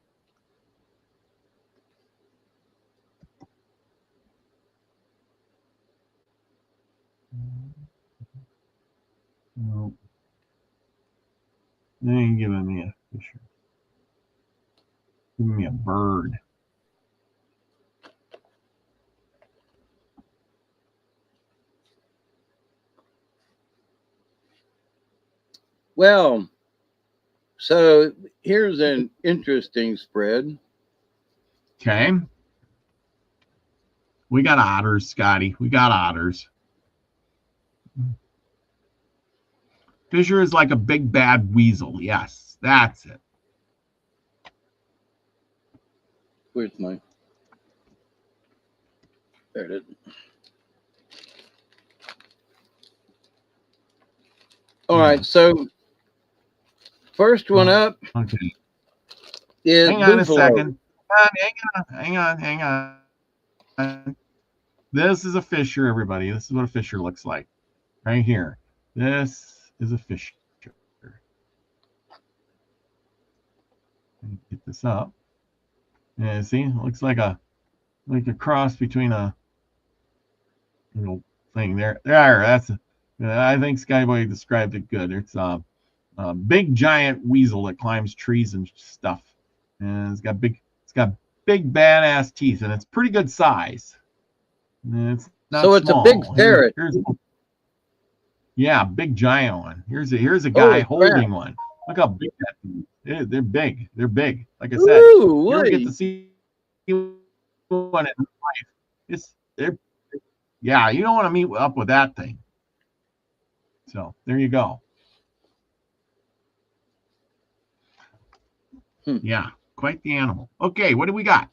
No, they ain't giving me a picture. Giving me a bird. Well, so here's an interesting spread. Okay. We got otters, Scotty. We got otters. Fisher is like a big bad weasel. Yes, that's it. Where's my? There it is. All right, so first one up Okay. is Hang on a buffalo. second. Hang on. This is a fisher, everybody. This is what a fisher looks like. Right here. This is a fisher. Get this up. Yeah, see, it looks like a cross between a thing. There. That's. I think Skyboy described it good. It's a big giant weasel that climbs trees and stuff, and it's got big badass teeth, and it's pretty good size. It's not So it's a big small. ferret. Yeah, big giant one. Here's a guy Holy crap. holding one. Look how big that thing is. They're big. They're big. Like I said, Ooh, you ever get to wait. see one in real life? They're yeah. You don't want to meet up with that thing. So there you go. Yeah, quite the animal. Okay, what do we got?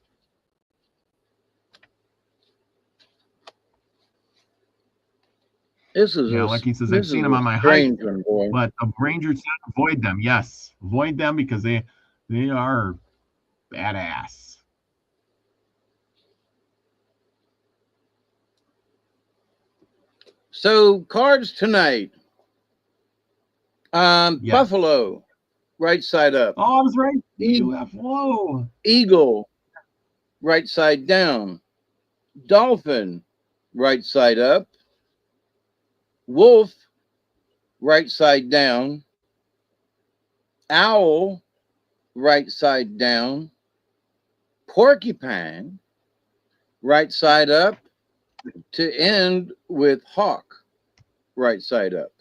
This is Yeah, a like he says, I've this seen is them a on my hike, strange one, boy. but a ranger said avoid them. Yes, avoid them because they are badass. So cards tonight. Yes. Buffalo, right side up. Oh, I was right. E- UFO. Eagle, right side down. Dolphin, right side up. Wolf, right side down. Owl, right side down. Porcupine, right side up. To end with hawk, right side up.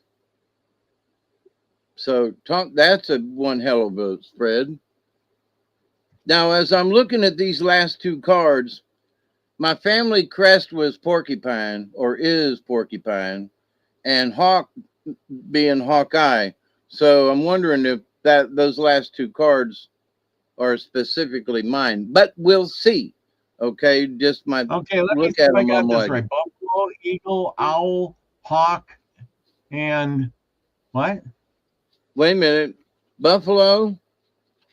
So that's a one hell of a spread. Now, as I'm looking at these last two cards, my family crest was porcupine or is porcupine, and hawk being Hawkeye. So I'm wondering if those last two cards are specifically mine, but we'll see. Okay, just my Okay, let me look see at if I them. got I'm this like, right. Buffalo, eagle, owl, hawk, and what? wait a minute. Buffalo,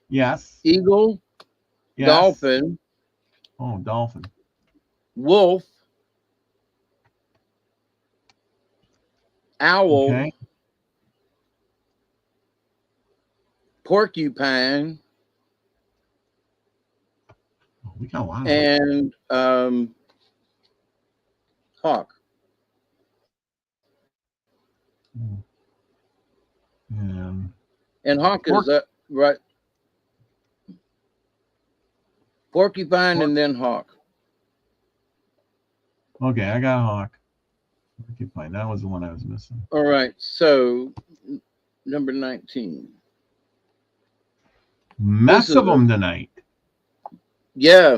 Yes. eagle, Yes. dolphin, Oh, dolphin. wolf, owl, Okay. porcupine, Oh, we got a lot of them. and hawk. And And hawk is right. Porcupine and then hawk. okay, I got a hawk. Porcupine. That was the one I was missing. All right. So number 19. Mess of them tonight. Yeah.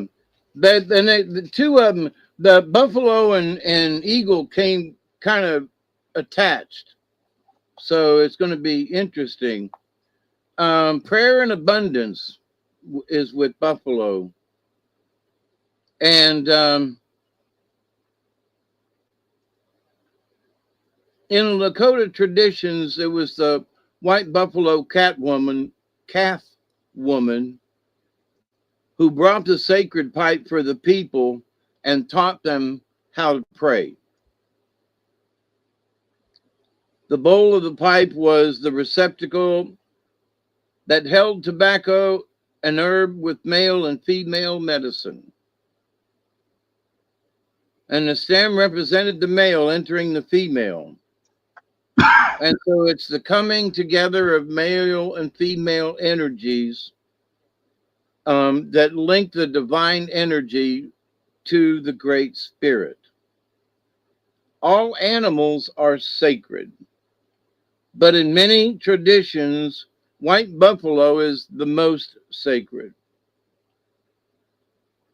The two of them, the buffalo and eagle came kind of attached. So it's going to be interesting. Prayer and abundance is with buffalo. And in Lakota traditions, it was the white buffalo calf woman, who brought the sacred pipe for the people and taught them how to pray. The bowl of the pipe was the receptacle that held tobacco and herb with male and female medicine. And the stem represented the male entering the female. And so it's the coming together of male and female energies that link the divine energy to the Great Spirit. All animals are sacred, but in many traditions, white buffalo is the most sacred.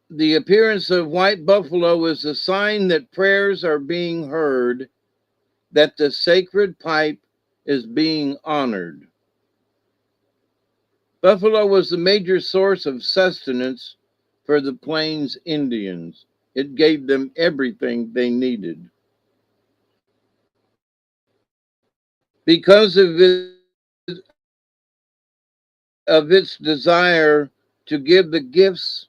The appearance of white buffalo is a sign that prayers are being heard, that the sacred pipe is being honored. Buffalo was the major source of sustenance for the Plains Indians. It gave them everything they needed. Because of its desire to give the gifts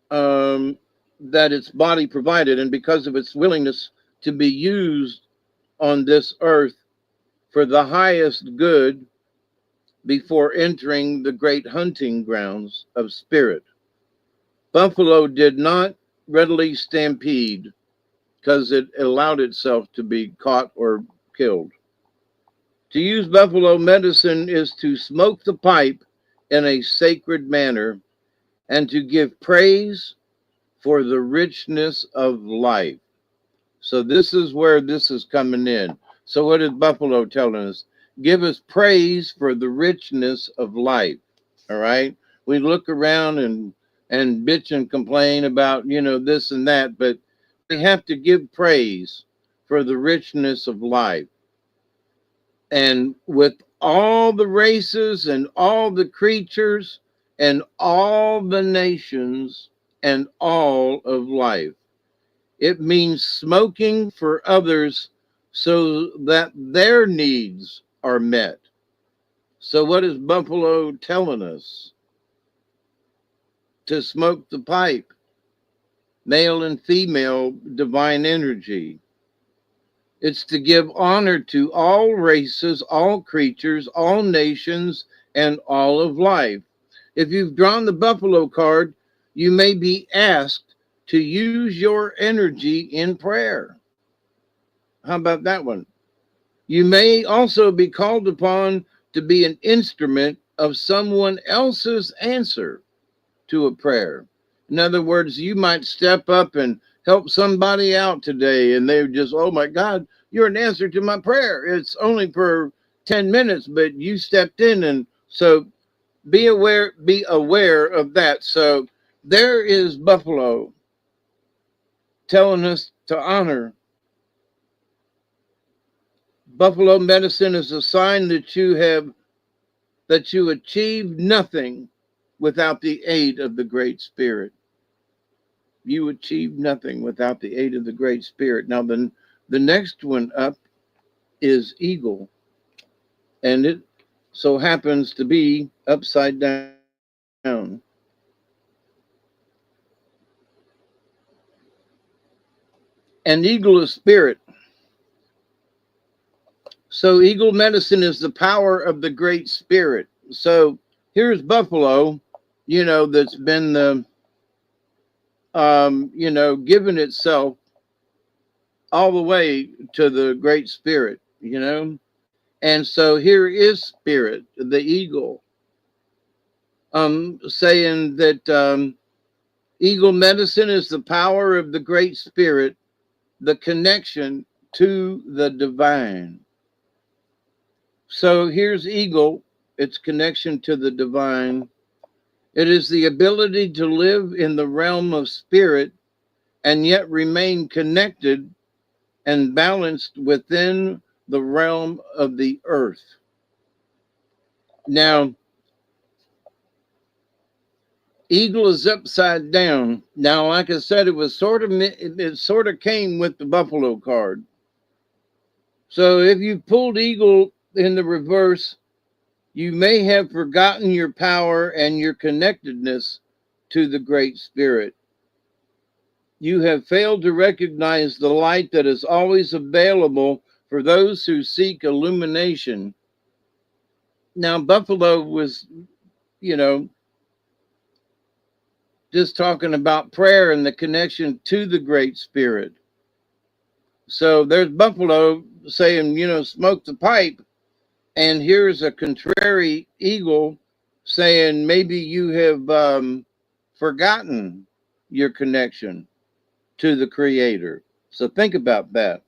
that its body provided, and because of its willingness to be used on this earth for the highest good before entering the great hunting grounds of spirit. Buffalo did not readily stampede because it allowed itself to be caught or killed. To use buffalo medicine is to smoke the pipe in a sacred manner and to give praise for the richness of life. So this is where this is coming in. So what is Buffalo telling us? Give us praise for the richness of life. All right. We look around and bitch and complain about, this and that, but we have to give praise for the richness of life. And with all the races and all the creatures and all the nations and all of life. It means smoking for others so that their needs are met. So, what is Buffalo telling us? To smoke the pipe, male and female divine energy. It's to give honor to all races, all creatures, all nations, and all of life. If you've drawn the Buffalo card, you may be asked to use your energy in prayer. How about that one? You may also be called upon to be an instrument of someone else's answer to a prayer. In other words, you might step up and help somebody out today, and they're just, oh my God, you're an answer to my prayer. It's only for 10 minutes, but you stepped in. And so be aware of that. So there is Buffalo telling us to honor. Buffalo medicine is a sign that you achieve nothing without the aid of the Great Spirit. You achieve nothing without the aid of the Great Spirit. Now, the next one up is eagle, and it so happens to be upside down. And eagle is spirit. So eagle medicine is the power of the Great Spirit. So here's buffalo, that's been given itself all the way to the Great Spirit. And so here is spirit, the eagle, saying that eagle medicine is the power of the Great Spirit, the connection to the divine. So here's eagle, its connection to the divine. It is the ability to live in the realm of spirit and yet remain connected and balanced within the realm of the earth. Now, eagle is upside down. Now, like I said, it sort of came with the buffalo card. So if you pulled eagle in the reverse, you may have forgotten your power and your connectedness to the Great Spirit. You have failed to recognize the light that is always available for those who seek illumination. Now, Buffalo was, just talking about prayer and the connection to the Great Spirit. So there's Buffalo saying, smoke the pipe. And here's a contrary eagle saying, maybe you have forgotten your connection to the Creator. So think about that.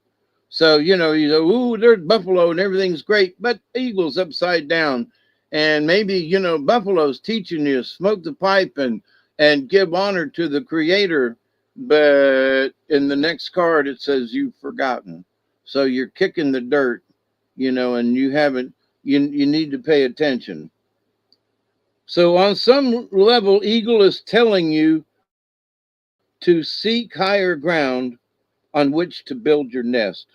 So, you go, ooh, there's buffalo and everything's great, but eagle's upside down. And maybe, buffalo's teaching you to smoke the pipe and give honor to the Creator. But in the next card, it says you've forgotten. So you're kicking the dirt, and you haven't, you need to pay attention. So on some level, eagle is telling you to seek higher ground on which to build your nest.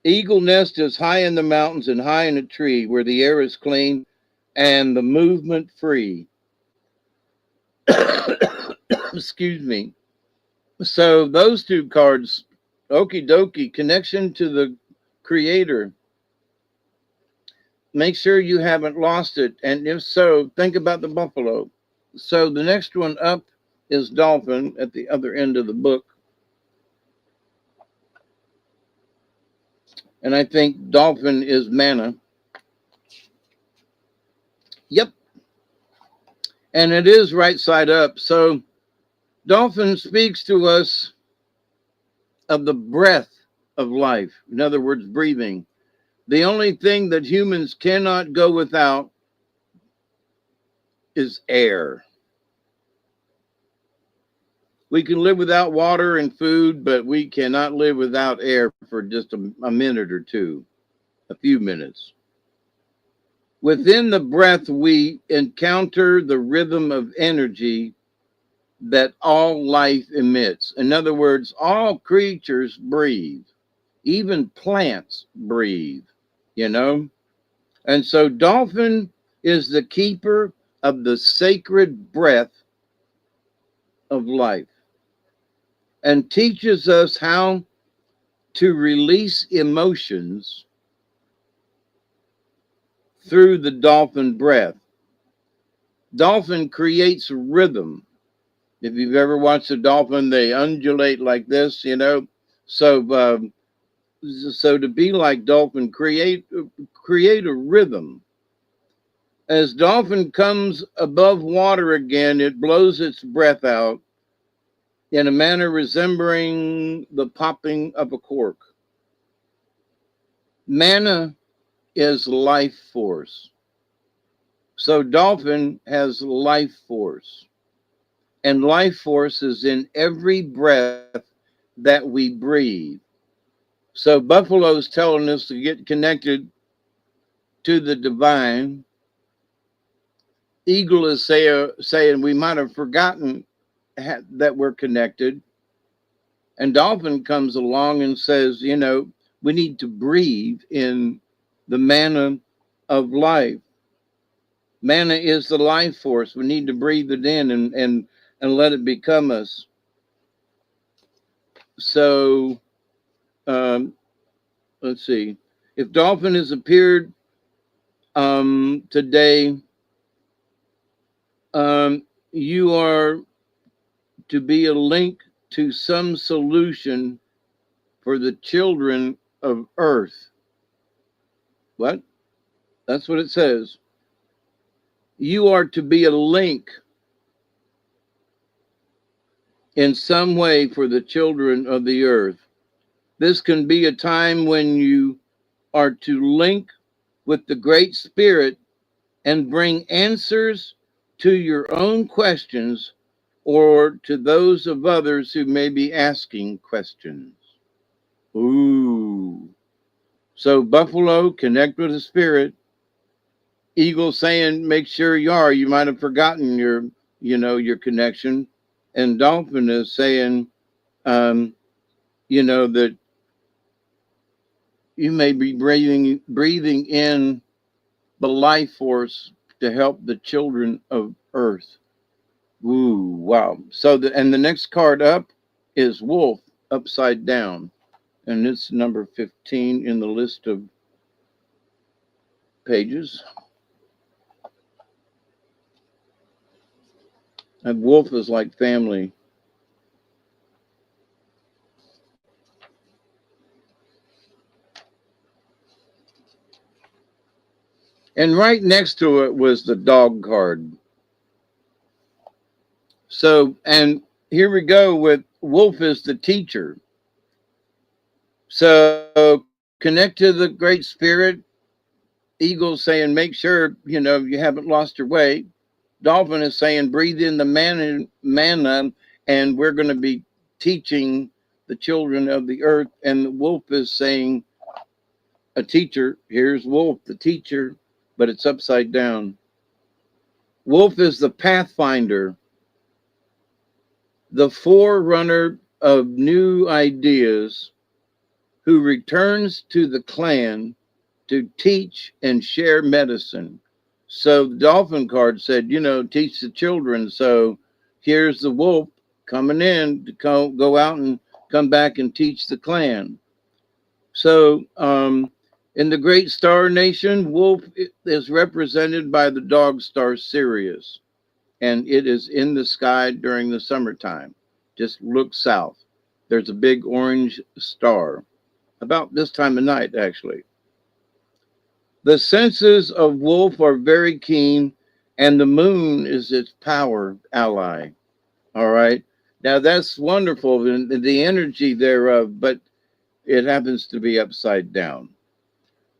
Eagle nest is high in the mountains and high in a tree where the air is clean and the movement free. Excuse me. So those two cards, okie dokie, connection to the Creator. Make sure you haven't lost it. And if so, think about the buffalo. So the next one up is dolphin at the other end of the book. And I think dolphin is manna. Yep. And it is right side up. So dolphin speaks to us of the breath of life. In other words, breathing. The only thing that humans cannot go without is air. We can live without water and food, but we cannot live without air for just a minute or two, a few minutes. Within the breath, we encounter the rhythm of energy that all life emits. In other words, all creatures breathe, even plants breathe, you know? And so, dolphin is the keeper of the sacred breath of life and teaches us how to release emotions through the dolphin breath. Dolphin creates rhythm. If you've ever watched a dolphin, they undulate like this, you know. So, so to be like dolphin, create a rhythm. As dolphin comes above water again, it blows its breath out in a manner resembling the popping of a cork. Mana is life force. So dolphin has life force. And life force is in every breath that we breathe. So Buffalo's telling us to get connected to the divine. Eagle is saying we might have forgotten that we're connected. And dolphin comes along and says, you know, we need to breathe in the mana of life. Mana is the life force. We need to breathe it in and let it become us. So let's see. If dolphin has appeared today, you are to be a link to some solution for the children of Earth. What? That's what it says. You are to be a link in some way for the children of the earth. This can be a time when you are to link with the Great Spirit and bring answers to your own questions or to those of others who may be asking questions. Ooh. So buffalo, connect with the spirit. Eagle saying, make sure you are. You might have forgotten your connection. And dolphin is saying, that you may be breathing in the life force to help the children of Earth. Ooh, wow. So and the next card up is Wolf upside down. And it's number 15 in the list of pages. And Wolf is like family. And right next to it was the dog card. So, and here we go with Wolf is the teacher. So connect to the Great Spirit. Eagle saying, make sure, you haven't lost your way. Dolphin is saying, breathe in the manna, and we're going to be teaching the children of the earth. And the wolf is saying, a teacher, here's Wolf, the teacher, but it's upside down. Wolf is the pathfinder, the forerunner of new ideas, who returns to the clan to teach and share medicine. So the dolphin card said, teach the children. So here's the wolf coming in to go out and come back and teach the clan. So in the Great Star Nation, wolf is represented by the dog star Sirius, and it is in the sky during the summertime. Just look south. There's a big orange star about this time of night, actually. The senses of wolf are very keen, and the moon is its power ally. All right. Now that's wonderful, the energy thereof, but it happens to be upside down.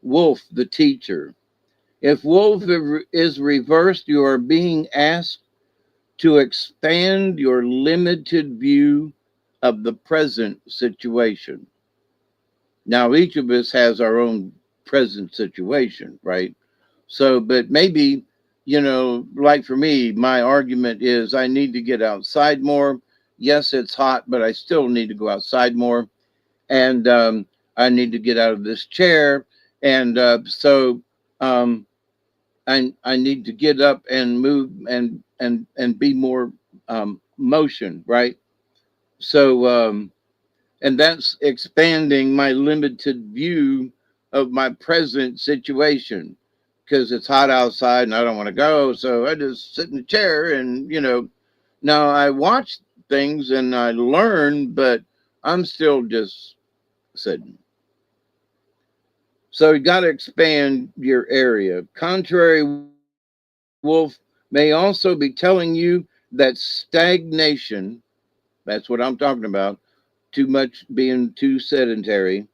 Wolf, the teacher. If wolf is reversed, you are being asked to expand your limited view of the present situation. Now, each of us has our own present situation, right? So, but maybe, like for me, my argument is I need to get outside more. Yes, it's hot, but I still need to go outside more. And I need to get out of this chair. And so um, I need to get up and move and be more motion, right? So, and that's expanding my limited view of my present situation because it's hot outside and I don't want to go. So I just sit in the chair and, now I watch things and I learn, but I'm still just sitting. So you got to expand your area. Contrary wolf may also be telling you that stagnation, that's what I'm talking about, too much being too sedentary,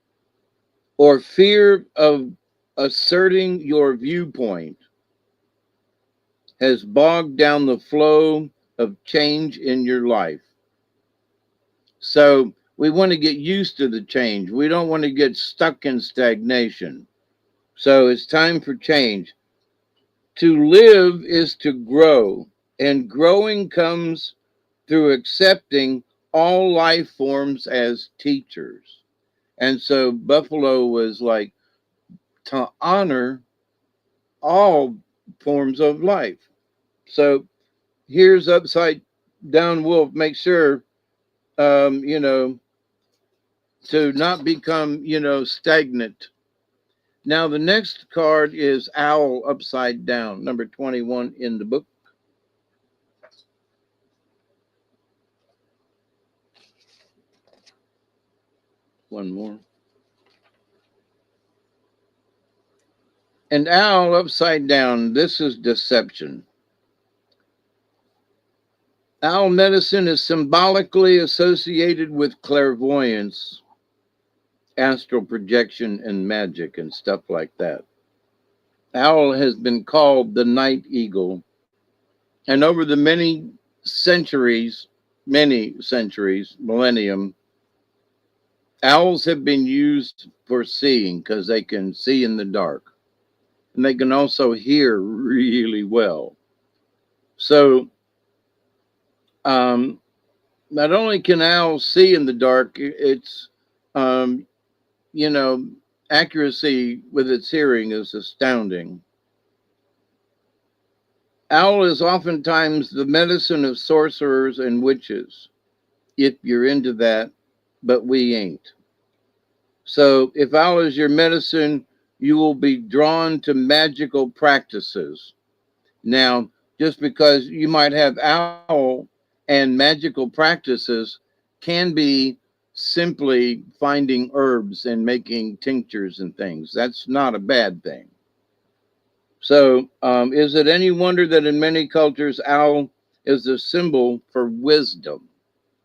or fear of asserting your viewpoint has bogged down the flow of change in your life. So we want to get used to the change. We don't want to get stuck in stagnation. So it's time for change. To live is to grow, and growing comes through accepting all life forms as teachers. And so Buffalo was like to honor all forms of life. So here's upside down wolf. Make sure, um, you know, to not become, stagnant. Now, the next card is owl upside down, number 21 in the book. One more. And owl upside down, this is deception. Owl medicine is symbolically associated with clairvoyance, astral projection, and magic and stuff like that. Owl has been called the night eagle. And over the many centuries, millennium, owls have been used for seeing because they can see in the dark. And they can also hear really well. So, not only can owls see in the dark, its um, you know, accuracy with its hearing is astounding. Owl is oftentimes the medicine of sorcerers and witches, if you're into that, but we ain't. So if owl is your medicine, you will be drawn to magical practices. Now, just because you might have owl and magical practices can be simply finding herbs and making tinctures and things. That's not a bad thing. So, is it any wonder that in many cultures, owl is a symbol for wisdom?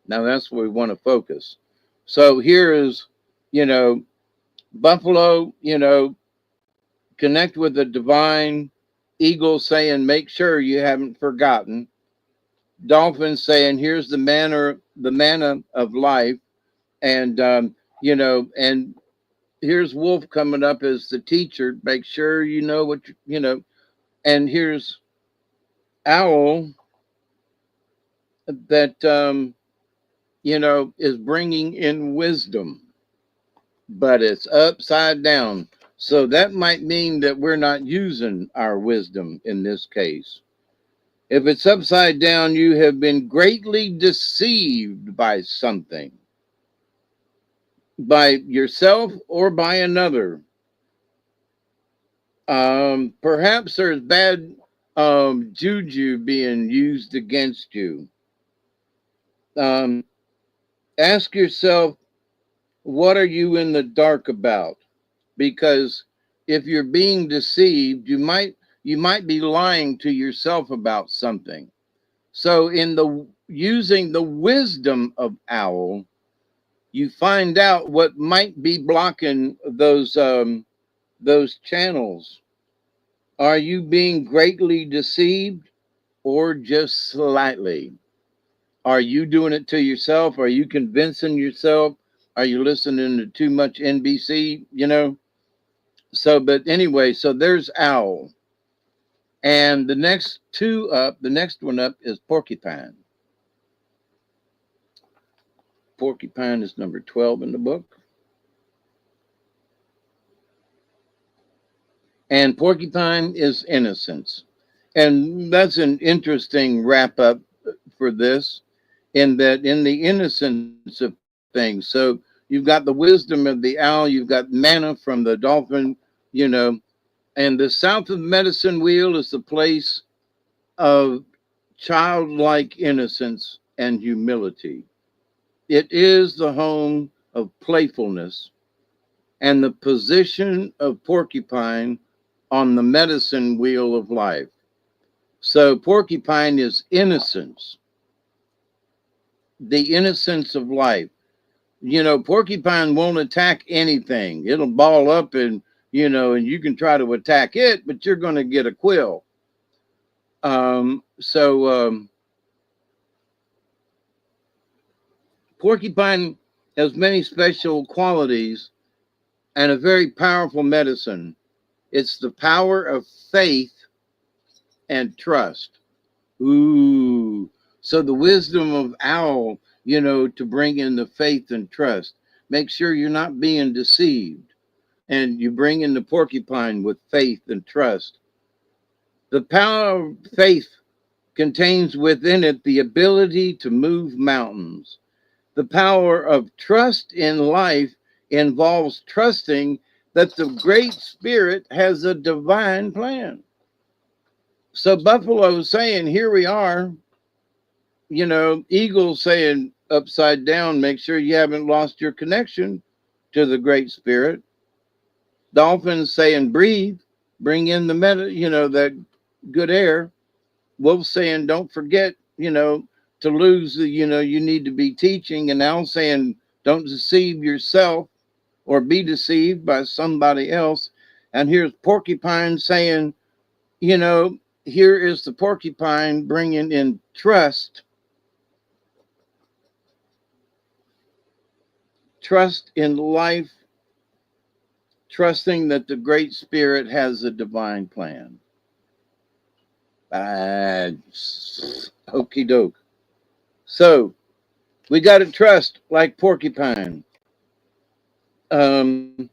Now, that's where we want to focus. So, here is, you know, buffalo, connect with the divine. Eagle saying, make sure you haven't forgotten. Dolphin saying, here's the manna of life. And, and here's wolf coming up as the teacher. Make sure you know what, and here's owl that is bringing in wisdom, but it's upside down. So that might mean that we're not using our wisdom in this case. If it's upside down, you have been greatly deceived by something, by yourself or by another. Perhaps there's bad juju being used against you. Um, Ask yourself, what are you in the dark about? Because if you're being deceived, you might be lying to yourself about something. So in the using the wisdom of owl, you find out what might be blocking those channels. Are you being greatly deceived or just slightly? Are you doing it to yourself? Are you convincing yourself? Are you listening to too much NBC? So, but anyway, so there's owl. And the next one up is porcupine. Porcupine is number 12 in the book. And porcupine is innocence. And that's an interesting wrap up for this, in that in the innocence of things. So you've got the wisdom of the owl, you've got manna from the dolphin, you know, and the south of medicine wheel is the place of childlike innocence and humility. It is the home of playfulness and the position of porcupine on the medicine wheel of life. So porcupine is innocence, the innocence of life. Porcupine won't attack anything. It'll ball up and you can try to attack it, but you're going to get a quill. So porcupine has many special qualities and a very powerful medicine. It's the power of faith and trust. Ooh. So the wisdom of owl, to bring in the faith and trust. Make sure you're not being deceived. And you bring in the porcupine with faith and trust. The power of faith contains within it the ability to move mountains. The power of trust in life involves trusting that the Great Spirit has a divine plan. So Buffalo is saying, here we are. Eagle saying upside down, make sure you haven't lost your connection to the Great Spirit. Dolphins saying, breathe, bring in the that good air. Wolf saying, don't forget, to lose the, you need to be teaching. And Owl saying, don't deceive yourself or be deceived by somebody else. And here's Porcupine saying, here is the porcupine bringing in trust. Trust in life, trusting that the Great Spirit has a divine plan. Okey doke. So we got to trust like porcupine. In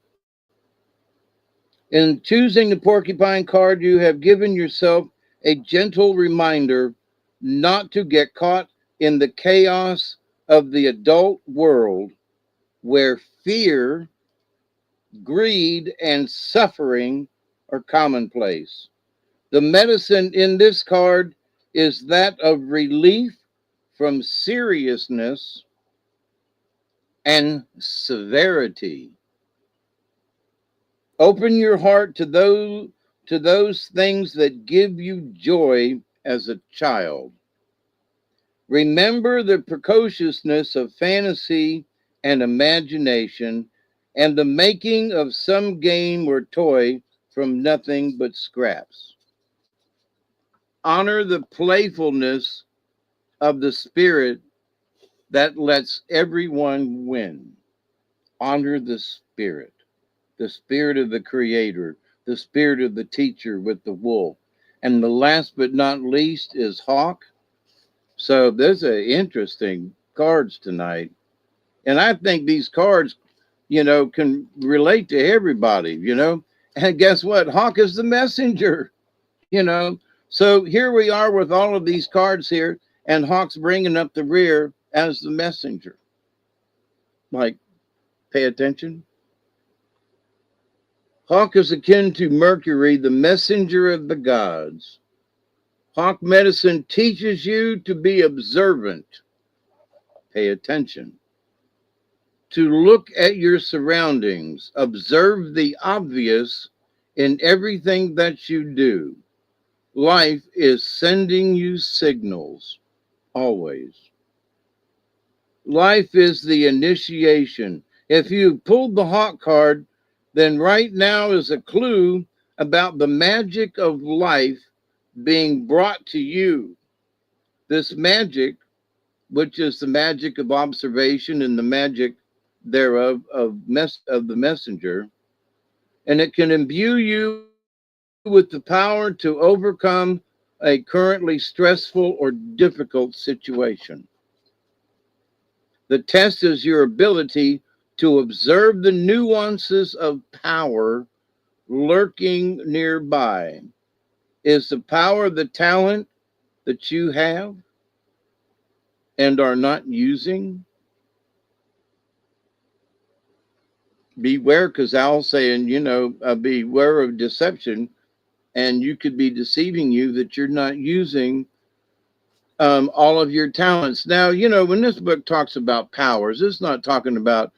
choosing the porcupine card, you have given yourself a gentle reminder not to get caught in the chaos of the adult world where fear, greed, and suffering are commonplace. The medicine in this card is that of relief from seriousness and severity. Open your heart to those things that give you joy as a child. Remember the precociousness of fantasy and imagination and the making of some game or toy from nothing but scraps. Honor the playfulness of the spirit that lets everyone win. Honor the spirit of the creator, the spirit of the teacher with the wolf. And the last but not least is Hawk. So there's a interesting cards tonight. And I think these cards, can relate to everybody, And guess what? Hawk is the messenger, So here we are with all of these cards here, and Hawk's bringing up the rear as the messenger. Like, pay attention. Hawk is akin to Mercury, the messenger of the gods. Hawk medicine teaches you to be observant. Pay attention. To look at your surroundings. Observe the obvious in everything that you do. Life is sending you signals. always. Life is the initiation. If you pulled the Hawk card, then right now is a clue about the magic of life being brought to you. This magic, which is the magic of observation and the magic thereof of the messenger, and it can imbue you with the power to overcome a currently stressful or difficult situation. The test is your ability to observe the nuances of power lurking nearby. Is the power the talent that you have and are not using? Beware, because Al's saying, beware of deception, and you could be deceiving you that you're not using all of your talents. Now, when this book talks about powers, it's not talking about,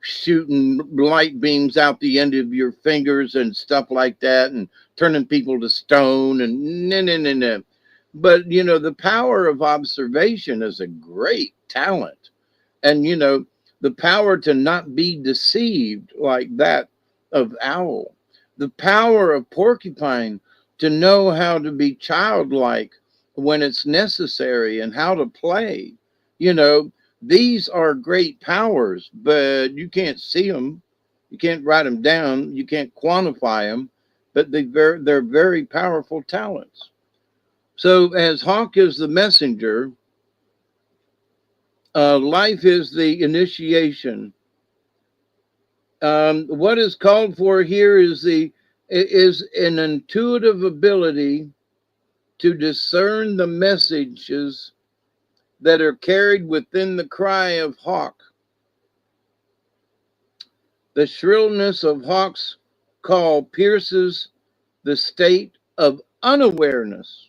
shooting light beams out the end of your fingers and stuff like that and turning people to stone and no, no, no, no. But, the power of observation is a great talent. And, the power to not be deceived like that of Owl, the power of Porcupine to know how to be childlike when it's necessary and how to play. These are great powers, but you can't see them. You can't write them down. You can't quantify them, but they're very powerful talents. So as Hawk is the messenger, life is the initiation. What is called for here is an intuitive ability to discern the messages that are carried within the cry of Hawk. The shrillness of Hawk's call pierces the state of unawareness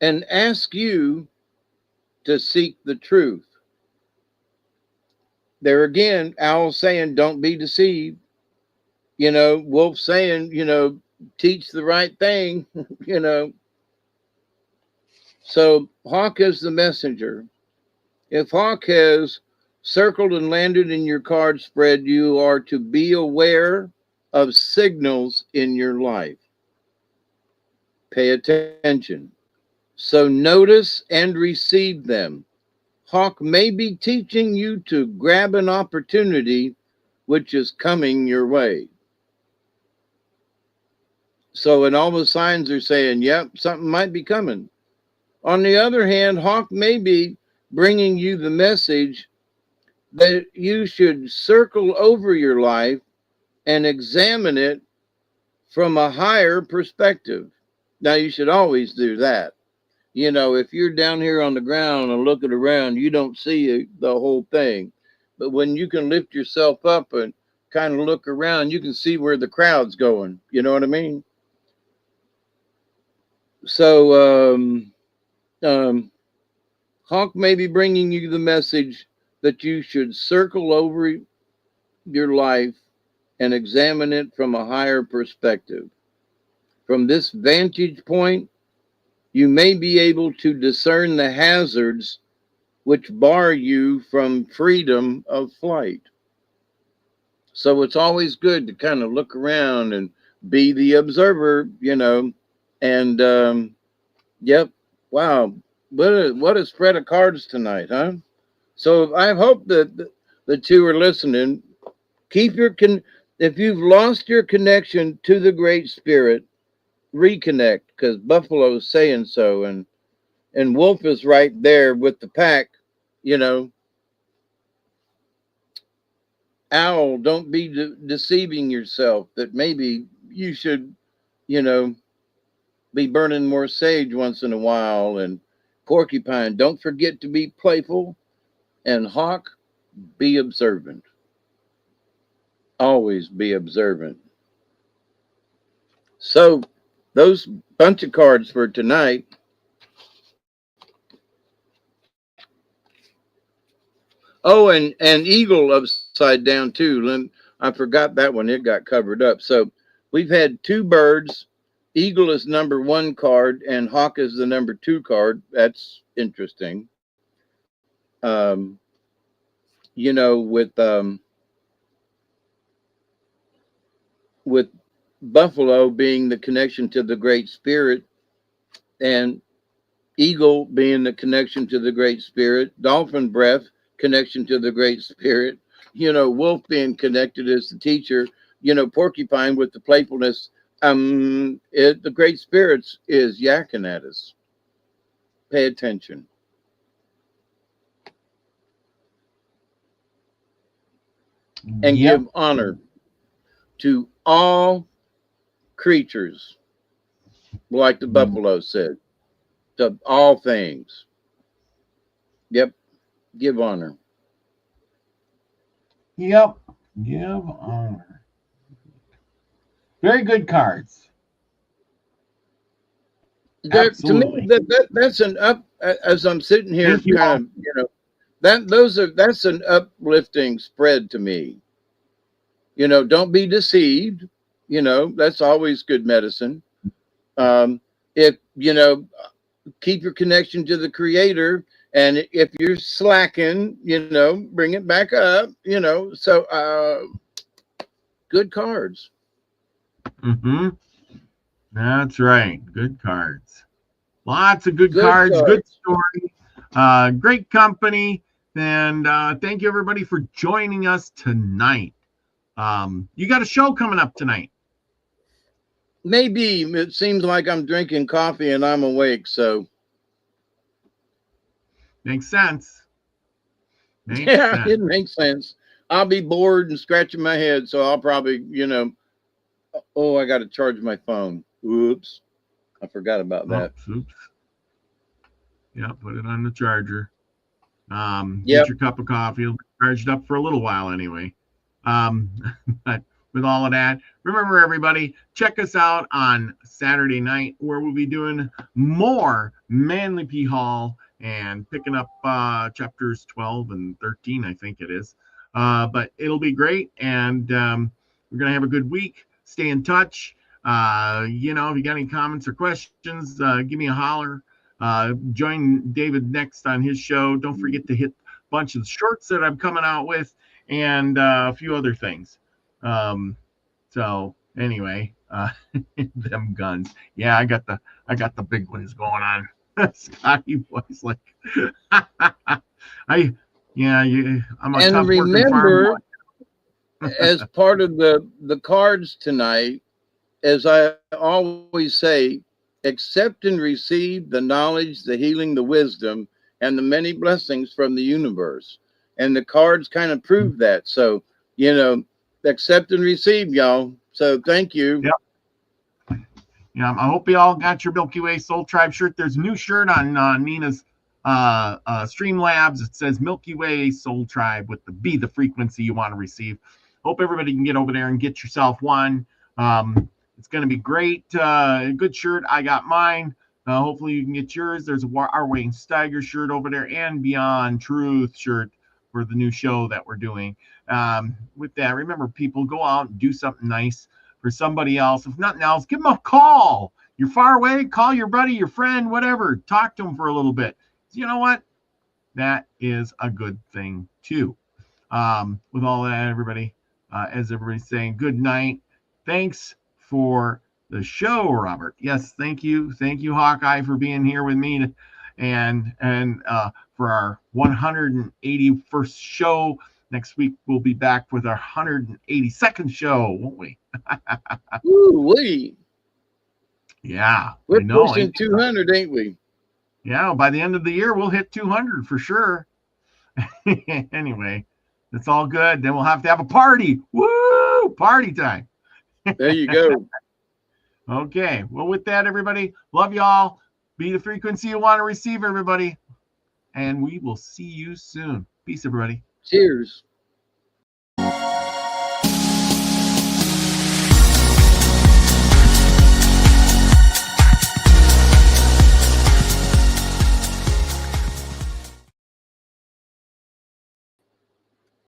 and asks you to seek the truth. There again, Owl saying, don't be deceived. Wolf saying, teach the right thing, So Hawk is the messenger. If Hawk has circled and landed in your card spread, you are to be aware of signals in your life. Pay attention. So notice and receive them. Hawk may be teaching you to grab an opportunity which is coming your way. So, and all the signs are saying, yep, something might be coming. On the other hand, Hawk may be bringing you the message that you should circle over your life and examine it from a higher perspective. Now, you should always do that. If you're down here on the ground and looking around, you don't see the whole thing. But when you can lift yourself up and kind of look around, you can see where the crowd's going. You know what I mean? So, Hawk may be bringing you the message that you should circle over your life and examine it from a higher perspective. From this vantage point, you may be able to discern the hazards which bar you from freedom of flight. So it's always good to kind of look around and be the observer, and yep, wow, what a spread of cards tonight, huh? So I hope that the two are listening. Keep if you've lost your connection to the Great Spirit, reconnect, because Buffalo's saying so, and Wolf is right there with the pack. Owl, don't be deceiving yourself that maybe you should, be burning more sage once in a while. And Porcupine, don't forget to be playful. And Hawk, be observant. Always be observant. So those bunch of cards for tonight. Oh, and Eagle upside down too. I forgot that one. It got covered up. So we've had two birds, Eagle is number 1 card and Hawk is the number 2 card. That's interesting. Um, you know, with Buffalo being the connection to the Great Spirit, and Eagle being the connection to the Great Spirit, Dolphin Breath, connection to the Great Spirit, you know, Wolf being connected as the teacher, you know, Porcupine with the playfulness. The Great Spirits is yakking at us. Pay attention. And Yep. give honor to all creatures, like the buffalo said, to all things. Yep, give honor. Yep. Give honor. Very good cards. To me, Absolutely. that's an up. As I'm sitting here, Thank you kind all. of, you know, that's an uplifting spread to me. You know, don't be deceived. You know, that's always good medicine. If you know, keep your connection to the Creator, and if you're slacking, you know, bring it back up. You know, so good cards. Mm-hmm. That's right. Good cards. Lots of good Good cards. Good cards. story. Great company. And thank you, everybody, for joining us tonight. You got a show coming up tonight. Maybe it seems like I'm drinking coffee and I'm awake, so Makes sense. Makes yeah, sense. it makes sense. I'll be bored and scratching my head, so I'll probably, you know, oh, I got to charge my phone. Oops, I forgot about that. Oops. Yeah, put it on the charger. Get Yep. your cup of coffee. It'll be charged up for a little while anyway. Um, but with all of that, remember everybody, check us out on Saturday night where we'll be doing more Manly P Hall and picking up chapters 12 and 13, I think it is. But it'll be great, and we're gonna have a good week. Stay in touch. You know, if you got any comments or questions, give me a holler. Join David next on his show. Don't forget to hit a bunch of the shorts that I'm coming out with, and a few other things. So anyway, them guns. Yeah, I got the big ones going on. Scotty boy's like, I'm a And tough working farm remember, boy. as part of the cards tonight, as I always say, accept and receive the knowledge, the healing, the wisdom, and the many blessings from the universe. And the cards kind of prove that. So, you know, accept and receive, y'all. So thank you. Yep. Yeah, I hope you all got your Milky Way Soul Tribe shirt. There's a new shirt on Nina's Streamlabs. It says Milky Way Soul Tribe with the Be the frequency you want to receive. Hope everybody can get over there and get yourself one. It's going to be great. Good shirt. I got mine. Hopefully you can get yours. There's a Our Wayne Steiger shirt over there and Beyond Truth shirt for the new show that we're doing. With that, remember, people, go out and do something nice for somebody else. If nothing else, give them a call. You're far away, call your buddy, your friend, whatever. Talk to them for a little bit. You know what? That is a good thing too. With all that, everybody, as everybody's saying, good night. Thanks for the show, Robert. Yes, thank you, Hawkeye, for being here with me, and for our 181st show. Next week we'll be back with our 182nd show, won't we? Ooh-wee. Yeah, We're I know. pushing 200, ain't we? Yeah, by the end of the year we'll hit 200 for sure. Anyway, it's all good. Then we'll have to have a party. Woo! Party time. There you go. Okay. Well, with that, everybody, love y'all. Be the frequency you want to receive, everybody. And we will see you soon. Peace, everybody. Cheers.